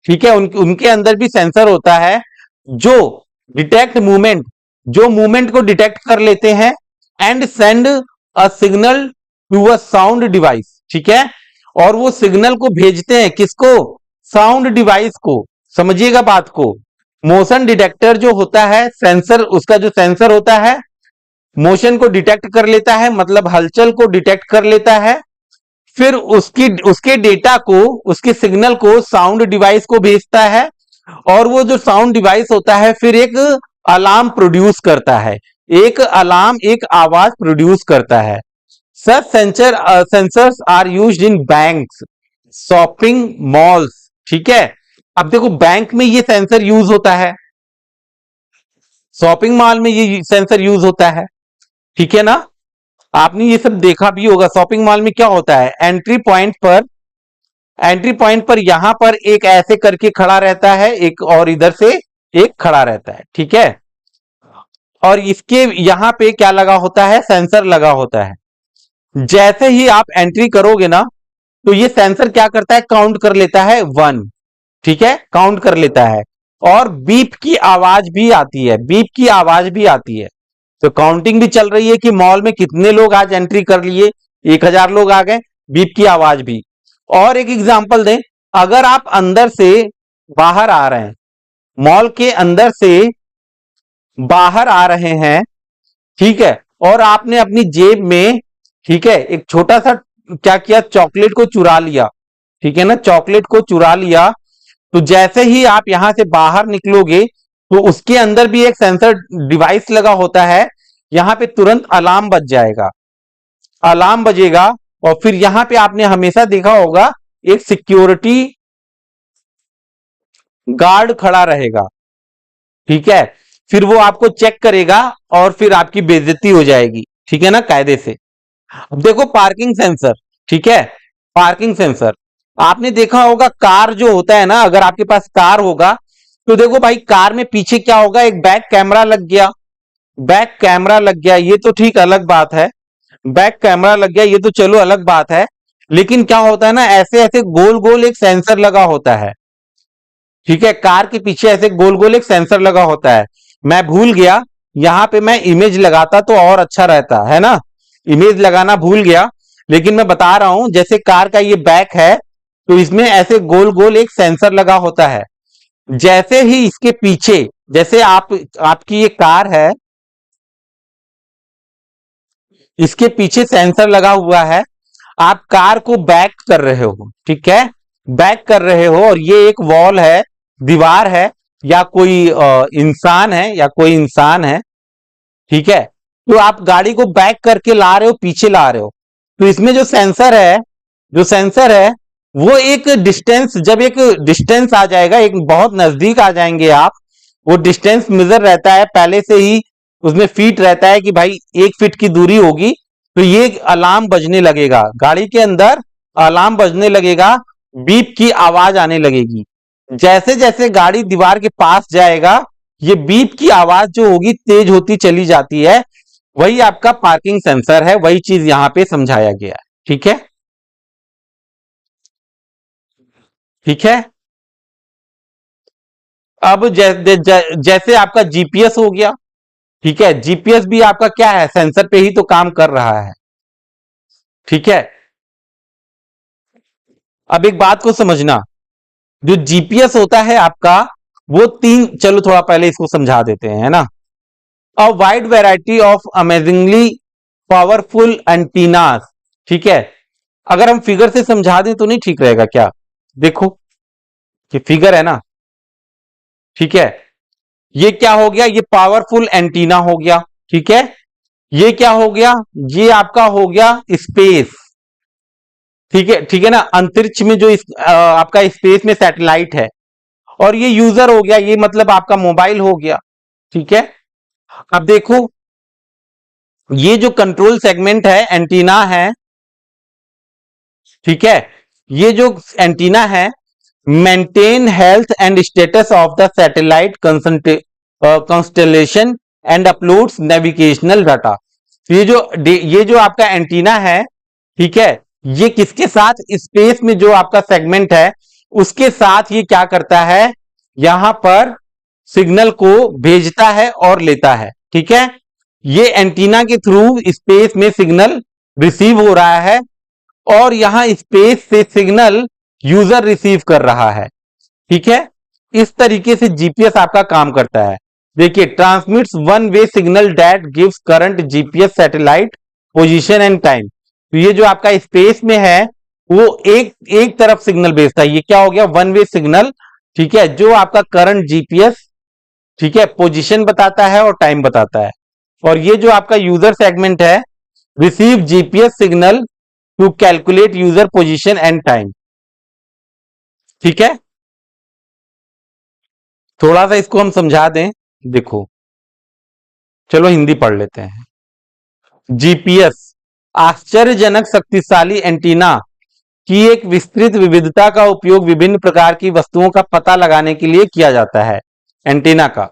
ठीक है, उनके अंदर भी सेंसर होता है जो डिटेक्ट मूवमेंट, जो मूवमेंट को डिटेक्ट कर लेते हैं, and send a signal to a sound device. ठीक है, और वो सिग्नल को भेजते हैं किसको, साउंड डिवाइस को। समझिएगा बात को, मोशन डिटेक्टर जो होता है सेंसर, उसका जो सेंसर होता है मोशन को डिटेक्ट कर लेता है, मतलब हलचल को डिटेक्ट कर लेता है, फिर उसके डेटा को, उसके सिग्नल को साउंड डिवाइस को भेजता है, और वो जो साउंड डिवाइस होता है फिर एक अलार्म प्रोड्यूस करता है, एक अलार्म, एक आवाज प्रोड्यूस करता है। Such sensors are used in banks, shopping malls. ठीक है, अब देखो बैंक में ये सेंसर यूज होता है, शॉपिंग मॉल में ये सेंसर यूज होता है। ठीक है ना, आपने ये सब देखा भी होगा। शॉपिंग मॉल में क्या होता है, एंट्री पॉइंट पर यहां पर एक ऐसे करके खड़ा रहता है, एक और इधर से एक खड़ा रहता है। ठीक है, और इसके यहां पे क्या लगा होता है, सेंसर लगा होता है। जैसे ही आप एंट्री करोगे ना, तो ये सेंसर क्या करता है, काउंट कर लेता है 1। ठीक है, काउंट कर लेता है, और बीप की आवाज भी आती है, बीप की आवाज भी आती है। तो काउंटिंग भी चल रही है कि मॉल में कितने लोग आज एंट्री कर लिए, 1000 लोग आ गए, बीप की आवाज भी। और एक एग्जांपल दें, अगर आप अंदर से बाहर आ रहे हैं, मॉल के अंदर से बाहर आ रहे हैं, ठीक है, और आपने अपनी जेब में, ठीक है, एक छोटा सा क्या किया, चॉकलेट को चुरा लिया। ठीक है ना, चॉकलेट को चुरा लिया, तो जैसे ही आप यहां से बाहर निकलोगे, तो उसके अंदर भी एक सेंसर डिवाइस लगा होता है, यहां पे तुरंत अलार्म बज जाएगा, अलार्म बजेगा, और फिर यहां पे आपने हमेशा देखा होगा एक सिक्योरिटी गार्ड खड़ा रहेगा। ठीक है, फिर वो आपको चेक करेगा और फिर आपकी बेइज्जती हो जाएगी। ठीक है ना, कायदे से। अब देखो पार्किंग सेंसर। ठीक है, पार्किंग सेंसर आपने देखा होगा, कार जो होता है ना, अगर आपके पास कार होगा, तो देखो भाई कार में पीछे क्या होगा, एक बैक कैमरा लग गया, बैक कैमरा लग गया, ये तो ठीक अलग बात है, बैक कैमरा लग गया, ये तो चलो अलग बात है। लेकिन क्या होता है ना, ऐसे ऐसे गोल गोल एक सेंसर लगा होता है। ठीक है, कार के पीछे ऐसे गोल गोल एक सेंसर लगा होता है। मैं भूल गया, यहां पे मैं इमेज लगाता तो और अच्छा रहता है ना, इमेज लगाना भूल गया, लेकिन मैं बता रहा हूं, जैसे कार का ये बैक है, तो इसमें ऐसे गोल गोल एक सेंसर लगा होता है। जैसे ही इसके पीछे, जैसे आपकी ये कार है, इसके पीछे सेंसर लगा हुआ है, आप कार को बैक कर रहे हो। ठीक है, बैक कर रहे हो, और ये एक वॉल है, दीवार है, या कोई इंसान है, या कोई इंसान है। ठीक है, तो आप गाड़ी को बैक करके ला रहे हो, पीछे ला रहे हो, तो इसमें जो सेंसर है, जो सेंसर है, वो एक डिस्टेंस, जब एक डिस्टेंस आ जाएगा, एक बहुत नजदीक आ जाएंगे आप, वो डिस्टेंस मेजर रहता है पहले से ही, उसमें फीट रहता है कि भाई 1 फीट की दूरी होगी, तो ये अलार्म बजने लगेगा गाड़ी के अंदर, अलार्म बजने लगेगा, बीप की आवाज आने लगेगी। जैसे जैसे गाड़ी दीवार के पास जाएगा, ये बीप की आवाज जो होगी तेज होती चली जाती है। वही आपका पार्किंग सेंसर है, वही चीज यहां पे समझाया गया है। ठीक है, ठीक है। अब जैसे आपका जीपीएस हो गया, ठीक है, जीपीएस भी आपका क्या है, सेंसर पे ही तो काम कर रहा है। ठीक है, अब एक बात को समझना, जो जीपीएस होता है आपका, वो तीन, चलो थोड़ा पहले इसको समझा देते हैं, है ना। A wide variety of amazingly powerful antennas. ठीक है, अगर हम फिगर से समझा दें तो नहीं ठीक रहेगा क्या, देखो, ये फिगर है ना, ठीक है। ये क्या हो गया, ये पावरफुल एंटीना हो गया, ठीक है। ये क्या हो गया, ये आपका हो गया स्पेस, ठीक है ना, अंतरिक्ष में जो आपका स्पेस में सैटेलाइट है। और ये यूजर हो गया, ये मतलब आपका मोबाइल हो गया, ठीक है। अब देखो, ये जो कंट्रोल सेगमेंट है, एंटीना है, ठीक है। ये जो एंटीना है, maintain health and status of the satellite constellation and uploads navigational data. ये जो आपका एंटीना है, ठीक है, ये किसके साथ, स्पेस में जो आपका सेगमेंट है उसके साथ ये क्या करता है, यहां पर सिग्नल को भेजता है और लेता है, ठीक है। ये एंटीना के थ्रू स्पेस में सिग्नल रिसीव हो रहा है और यहां स्पेस से सिग्नल यूजर रिसीव कर रहा है, ठीक है। इस तरीके से जीपीएस आपका काम करता है। देखिए, transmits one way signal that gives current GPS satellite position and time. तो ये जो आपका स्पेस में है वो एक एक तरफ सिग्नल भेजता है, ये क्या हो गया, वन वे सिग्नल, ठीक है, जो आपका करंट जीपीएस, ठीक है, पोजीशन बताता है और टाइम बताता है। और ये जो आपका यूजर सेगमेंट है, receive GPS signal to calculate user position and time, ठीक है। थोड़ा सा इसको हम समझा दें, देखो, चलो हिंदी पढ़ लेते हैं। जीपीएस आश्चर्यजनक शक्तिशाली एंटीना की एक विस्तृत विविधता का उपयोग विभिन्न प्रकार की वस्तुओं का पता लगाने के लिए किया जाता है। एंटीना का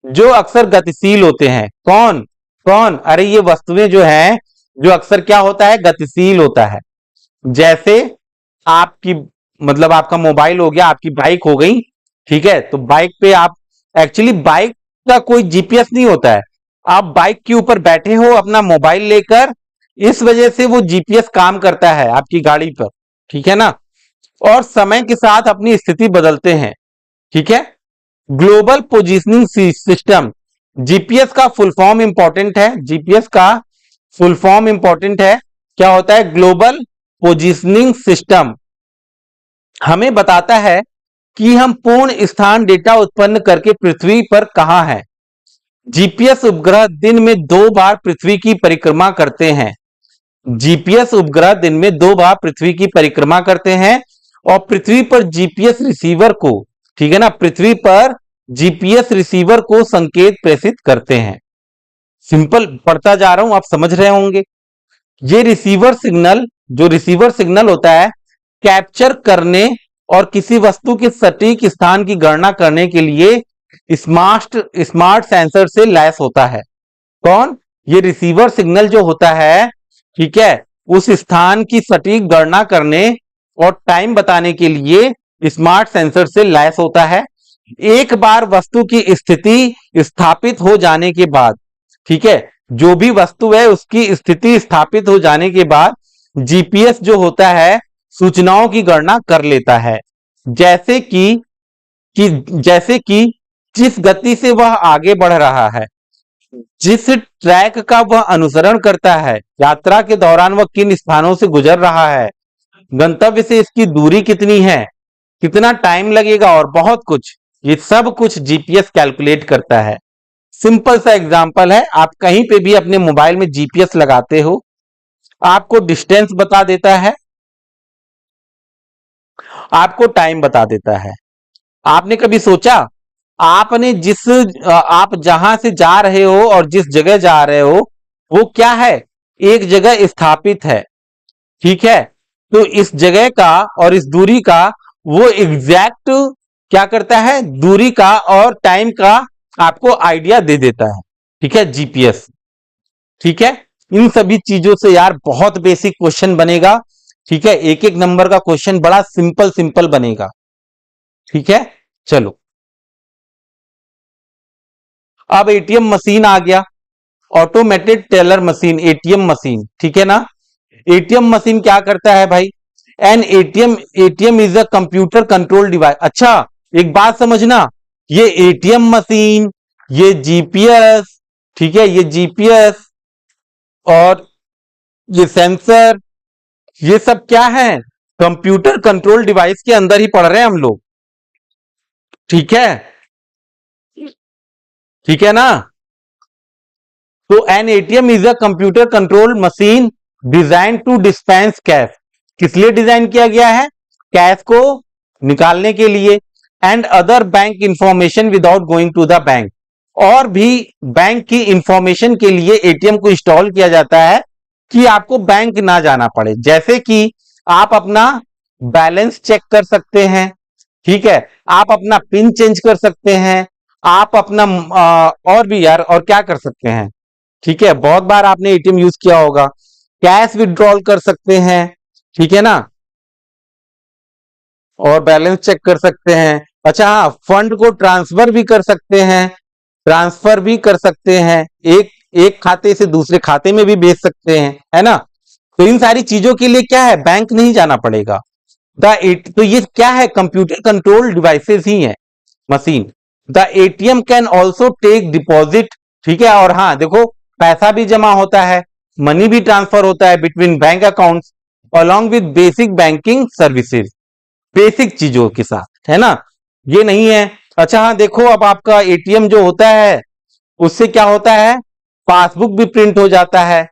जो अक्सर गतिशील होते हैं, कौन कौन, अरे ये वस्तुएं जो हैं जो अक्सर क्या होता है, गतिशील होता है। जैसे आपकी, मतलब आपका मोबाइल हो गया, आपकी बाइक हो गई, ठीक है। तो बाइक पे आप, एक्चुअली बाइक का कोई जीपीएस नहीं होता है, आप बाइक के ऊपर बैठे हो अपना मोबाइल लेकर, इस वजह से वो जीपीएस काम करता है आपकी गाड़ी पर, ठीक है ना। और समय के साथ अपनी स्थिति बदलते हैं, ठीक है। ग्लोबल पोजिशनिंग सिस्टम, जीपीएस का फुल फॉर्म इंपॉर्टेंट है, जीपीएस का फुल फॉर्म इंपॉर्टेंट है। क्या होता है, ग्लोबल पोजिशनिंग सिस्टम हमें बताता है कि हम पूर्ण स्थान डेटा उत्पन्न करके पृथ्वी पर कहां हैं। जीपीएस उपग्रह दिन में 2 बार पृथ्वी की परिक्रमा करते हैं। जीपीएस उपग्रह दिन में 2 बार पृथ्वी की परिक्रमा करते हैं और पृथ्वी पर जीपीएस रिसीवर को, ठीक है ना, पृथ्वी पर जीपीएस रिसीवर को संकेत प्रेषित करते हैं। सिंपल पढ़ता जा रहा हूं, आप समझ रहे होंगे। ये रिसीवर सिग्नल, जो रिसीवर सिग्नल होता है, कैप्चर करने और किसी वस्तु के सटीक स्थान की गणना करने के लिए स्मार्ट सेंसर से लैस होता है। कौन, ये रिसीवर सिग्नल जो होता है, ठीक है, उस स्थान की सटीक गणना करने और टाइम बताने के लिए स्मार्ट सेंसर से लैस होता है। एक बार वस्तु की स्थिति स्थापित हो जाने के बाद, ठीक है, जो भी वस्तु है उसकी स्थिति स्थापित हो जाने के बाद जीपीएस जो होता है सूचनाओं की गणना कर लेता है। जैसे कि जिस गति से वह आगे बढ़ रहा है, जिस ट्रैक का वह अनुसरण करता है, यात्रा के दौरान वह किन स्थानों से गुजर रहा है, गंतव्य से इसकी दूरी कितनी है, कितना टाइम लगेगा और बहुत कुछ, ये सब कुछ जीपीएस कैलकुलेट करता है। सिंपल सा एग्जांपल है, आप कहीं पे भी अपने मोबाइल में जीपीएस लगाते हो, आपको डिस्टेंस बता देता है, आपको टाइम बता देता है। आपने कभी सोचा, आपने आप जहां से जा रहे हो और जिस जगह जा रहे हो वो क्या है, एक जगह स्थापित है, ठीक है। तो इस जगह का और इस दूरी का वो एग्जैक्ट क्या करता है, दूरी का और टाइम का आपको आइडिया दे देता है, ठीक है, जीपीएस, ठीक है। इन सभी चीजों से यार बहुत बेसिक क्वेश्चन बनेगा, ठीक है, एक एक नंबर का क्वेश्चन बड़ा सिंपल सिंपल बनेगा, ठीक है। चलो, अब एटीएम मशीन आ गया, automated teller machine, ATM machine, ठीक है ना। एटीएम मशीन क्या करता है भाई, N ATM is a computer control device. अच्छा, एक बात समझना, ये एटीएम मशीन, ये जीपीएस, ठीक है, ये जीपीएस और ये सेंसर, ये सब क्या है, कंप्यूटर कंट्रोल डिवाइस के अंदर ही पढ़ रहे हैं हम लोग, ठीक है, ठीक है ना। तो an ATM is a computer control machine design to dispense cash. किस लिए डिजाइन किया गया है? कैश को निकालने के लिए। And other bank information without going to the bank. और भी बैंक की इंफॉर्मेशन के लिए एटीएम को इंस्टॉल किया जाता है कि आपको बैंक ना जाना पड़े। जैसे कि आप अपना बैलेंस चेक कर सकते हैं, ठीक है, आप अपना पिन चेंज कर सकते हैं, आप अपना और भी यार और क्या कर सकते हैं, ठीक है, बहुत बार आपने एटीएम यूज किया होगा। कैश विड्रॉल कर सकते हैं, ठीक है ना, और बैलेंस चेक कर सकते हैं। अच्छा हाँ, फंड को ट्रांसफर भी कर सकते हैं, ट्रांसफर भी कर सकते हैं, एक एक खाते से दूसरे खाते में भी भेज सकते हैं, है ना। तो इन सारी चीजों के लिए क्या है, बैंक नहीं जाना पड़ेगा। तो ये क्या है, कंप्यूटर कंट्रोल डिवाइसेस ही है, machine. The ATM can also take deposit, ठीक है, और हाँ देखो, पैसा भी जमा होता है, मनी भी ट्रांसफर होता है between bank accounts along with basic banking services, basic चीजों के साथ, है ना, ये नहीं है। अच्छा हाँ देखो, अब आपका एटीएम जो होता है उससे क्या होता है, पासबुक भी प्रिंट हो जाता है,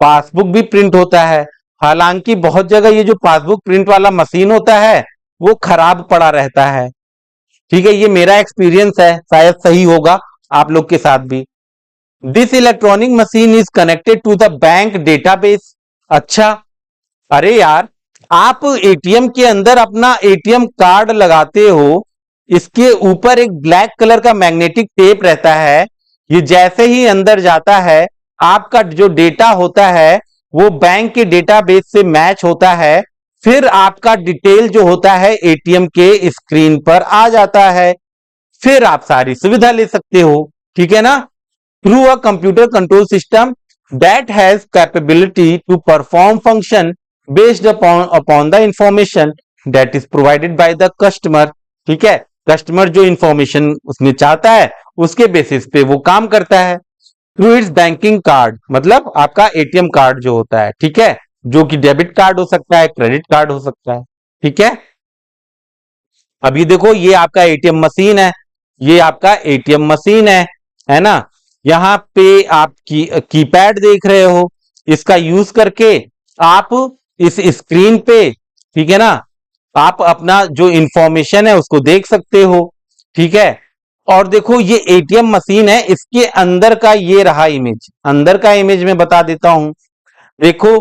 पासबुक भी प्रिंट होता है। हालांकि बहुत जगह ये जो पासबुक प्रिंट वाला मशीन होता है वो खराब पड़ा रहता है, ठीक है, ये मेरा एक्सपीरियंस है, शायद सही होगा आप लोग के साथ भी। This electronic machine is connected to the bank database. अच्छा, अरे यार, आप एटीएम के अंदर अपना एटीएम कार्ड लगाते हो, इसके ऊपर एक ब्लैक कलर का मैग्नेटिक टेप रहता है, ये जैसे ही अंदर जाता है आपका जो डेटा होता है वो बैंक के डेटाबेस से मैच होता है, फिर आपका डिटेल जो होता है एटीएम के स्क्रीन पर आ जाता है, फिर आप सारी सुविधा ले सकते हो, ठीक है ना। Through a computer control system that has capability to perform function based upon the information that is provided by the customer, ठीक है, कस्टमर जो इंफॉर्मेशन उसमें चाहता है उसके बेसिस पे वो काम करता है। थ्रू इट्स बैंकिंग कार्ड, मतलब आपका एटीएम कार्ड जो होता है, ठीक है, जो कि डेबिट कार्ड हो सकता है, क्रेडिट कार्ड हो सकता है, ठीक है। अभी देखो ये आपका एटीएम मशीन है, ये आपका एटीएम मशीन है ना। यहां पे आप कीपैड देख रहे हो, इसका यूज करके आप इस स्क्रीन पे, ठीक है ना, आप अपना जो इंफॉर्मेशन है उसको देख सकते हो, ठीक है। और देखो ये एटीएम मशीन है, इसके अंदर का ये रहा इमेज, अंदर का इमेज मैं बता देता हूं। देखो,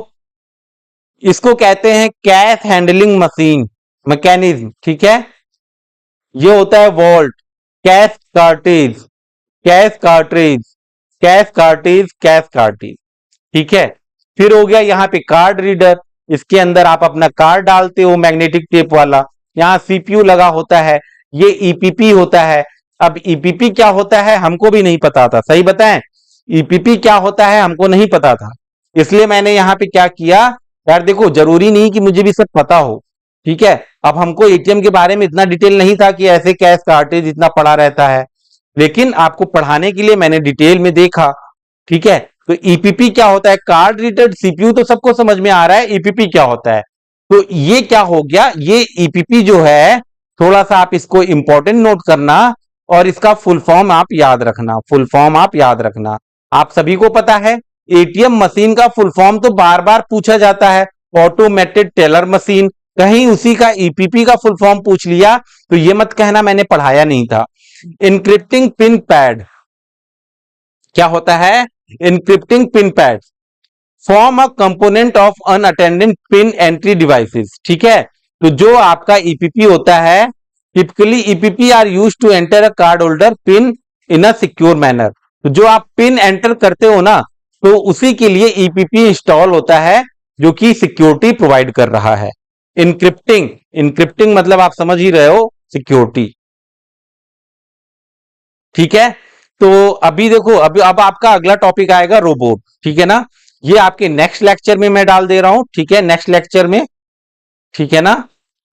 इसको कहते हैं कैश हैंडलिंग मशीन मैकेनिज्म, ठीक है। ये होता है vault, cash cartage, cash cartridge, cash cartage, cash cartage, ठीक है। फिर हो गया यहाँ पे कार्ड रीडर, इसके अंदर आप अपना कार्ड डालते हो मैग्नेटिक टेप वाला, यहाँ सीपीयू लगा होता है, ये ईपीपी होता है। अब ईपीपी क्या होता है हमको भी नहीं पता था, सही बताएं, ईपीपी क्या होता है हमको नहीं पता था, इसलिए मैंने यहाँ पे क्या किया, यार देखो जरूरी नहीं कि मुझे भी सब पता हो, ठीक है। अब हमको एटीएम के बारे में इतना डिटेल नहीं था कि ऐसे कैश कार्टेज इतना पड़ा रहता है, लेकिन आपको पढ़ाने के लिए मैंने डिटेल में देखा, ठीक है। तो ईपीपी क्या होता है, कार्ड रीडर सीपीयू तो सबको समझ में आ रहा है, ईपीपी क्या होता है। तो ये क्या हो गया, ये ईपीपी जो है, थोड़ा सा आप इसको इंपॉर्टेंट नोट करना और इसका फुल फॉर्म आप याद रखना, फुल फॉर्म आप याद रखना। आप सभी को पता है एटीएम मशीन का फुल फॉर्म तो बार बार पूछा जाता है, ऑटोमेटेड टेलर मशीन, कहीं उसी का ईपीपी का फुल फॉर्म पूछ लिया तो ये मत कहना मैंने पढ़ाया नहीं था। इनक्रिप्टिंग पिन पैड, क्या होता है, encrypting PIN pad form a component of unattended PIN entry devices, ठीक है। तो जो आपका ईपीपी होता है, typically EPP are use to enter a card holder PIN in a secure manner. तो जो आप पिन एंटर करते हो ना, तो उसी के लिए ईपीपी इंस्टॉल होता है जो कि सिक्योरिटी प्रोवाइड कर रहा है। इनक्रिप्टिंग, इनक्रिप्टिंग मतलब आप समझ ही रहे हो, सिक्योरिटी, ठीक है। तो अभी देखो, अभी अब आपका अगला टॉपिक आएगा रोबोट, ठीक है ना, ये आपके नेक्स्ट लेक्चर में मैं डाल दे रहा हूं, ठीक है, नेक्स्ट लेक्चर में, ठीक है ना।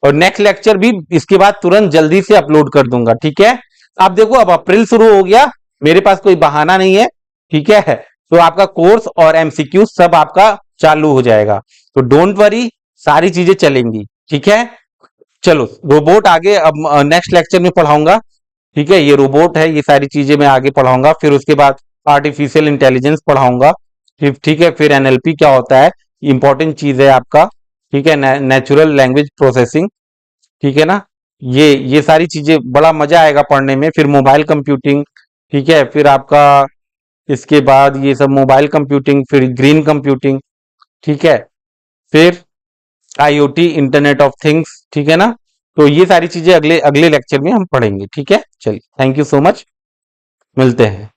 और नेक्स्ट लेक्चर भी इसके बाद तुरंत जल्दी से अपलोड कर दूंगा, ठीक है। अब देखो, अब अप्रैल शुरू हो गया, मेरे पास कोई बहाना नहीं है, ठीक है, तो आपका कोर्स और एमसीक्यू सब आपका चालू हो जाएगा, तो डोंट वरी, सारी चीजें चलेंगी, ठीक है। चलो रोबोट आगे अब नेक्स्ट लेक्चर में पढ़ाऊंगा, ठीक है, ये रोबोट है, ये सारी चीजें मैं आगे पढ़ाऊंगा। फिर उसके बाद आर्टिफिशियल इंटेलिजेंस पढ़ाऊंगा। फिर ठीक है, फिर एनएलपी क्या होता है, इंपॉर्टेंट चीज है आपका। ठीक है, नेचुरल लैंग्वेज प्रोसेसिंग। ठीक है ना, ये सारी चीजें बड़ा मजा आएगा पढ़ने में। फिर मोबाइल कंप्यूटिंग, ठीक है, फिर आपका इसके बाद ये सब मोबाइल कंप्यूटिंग, फिर ग्रीन कंप्यूटिंग। ठीक है, फिर आईओटी, इंटरनेट ऑफ थिंग्स। ठीक है ना, तो ये सारी चीजें अगले अगले लेक्चर में हम पढ़ेंगे। ठीक है, चलिए, थैंक यू सो मच, मिलते हैं।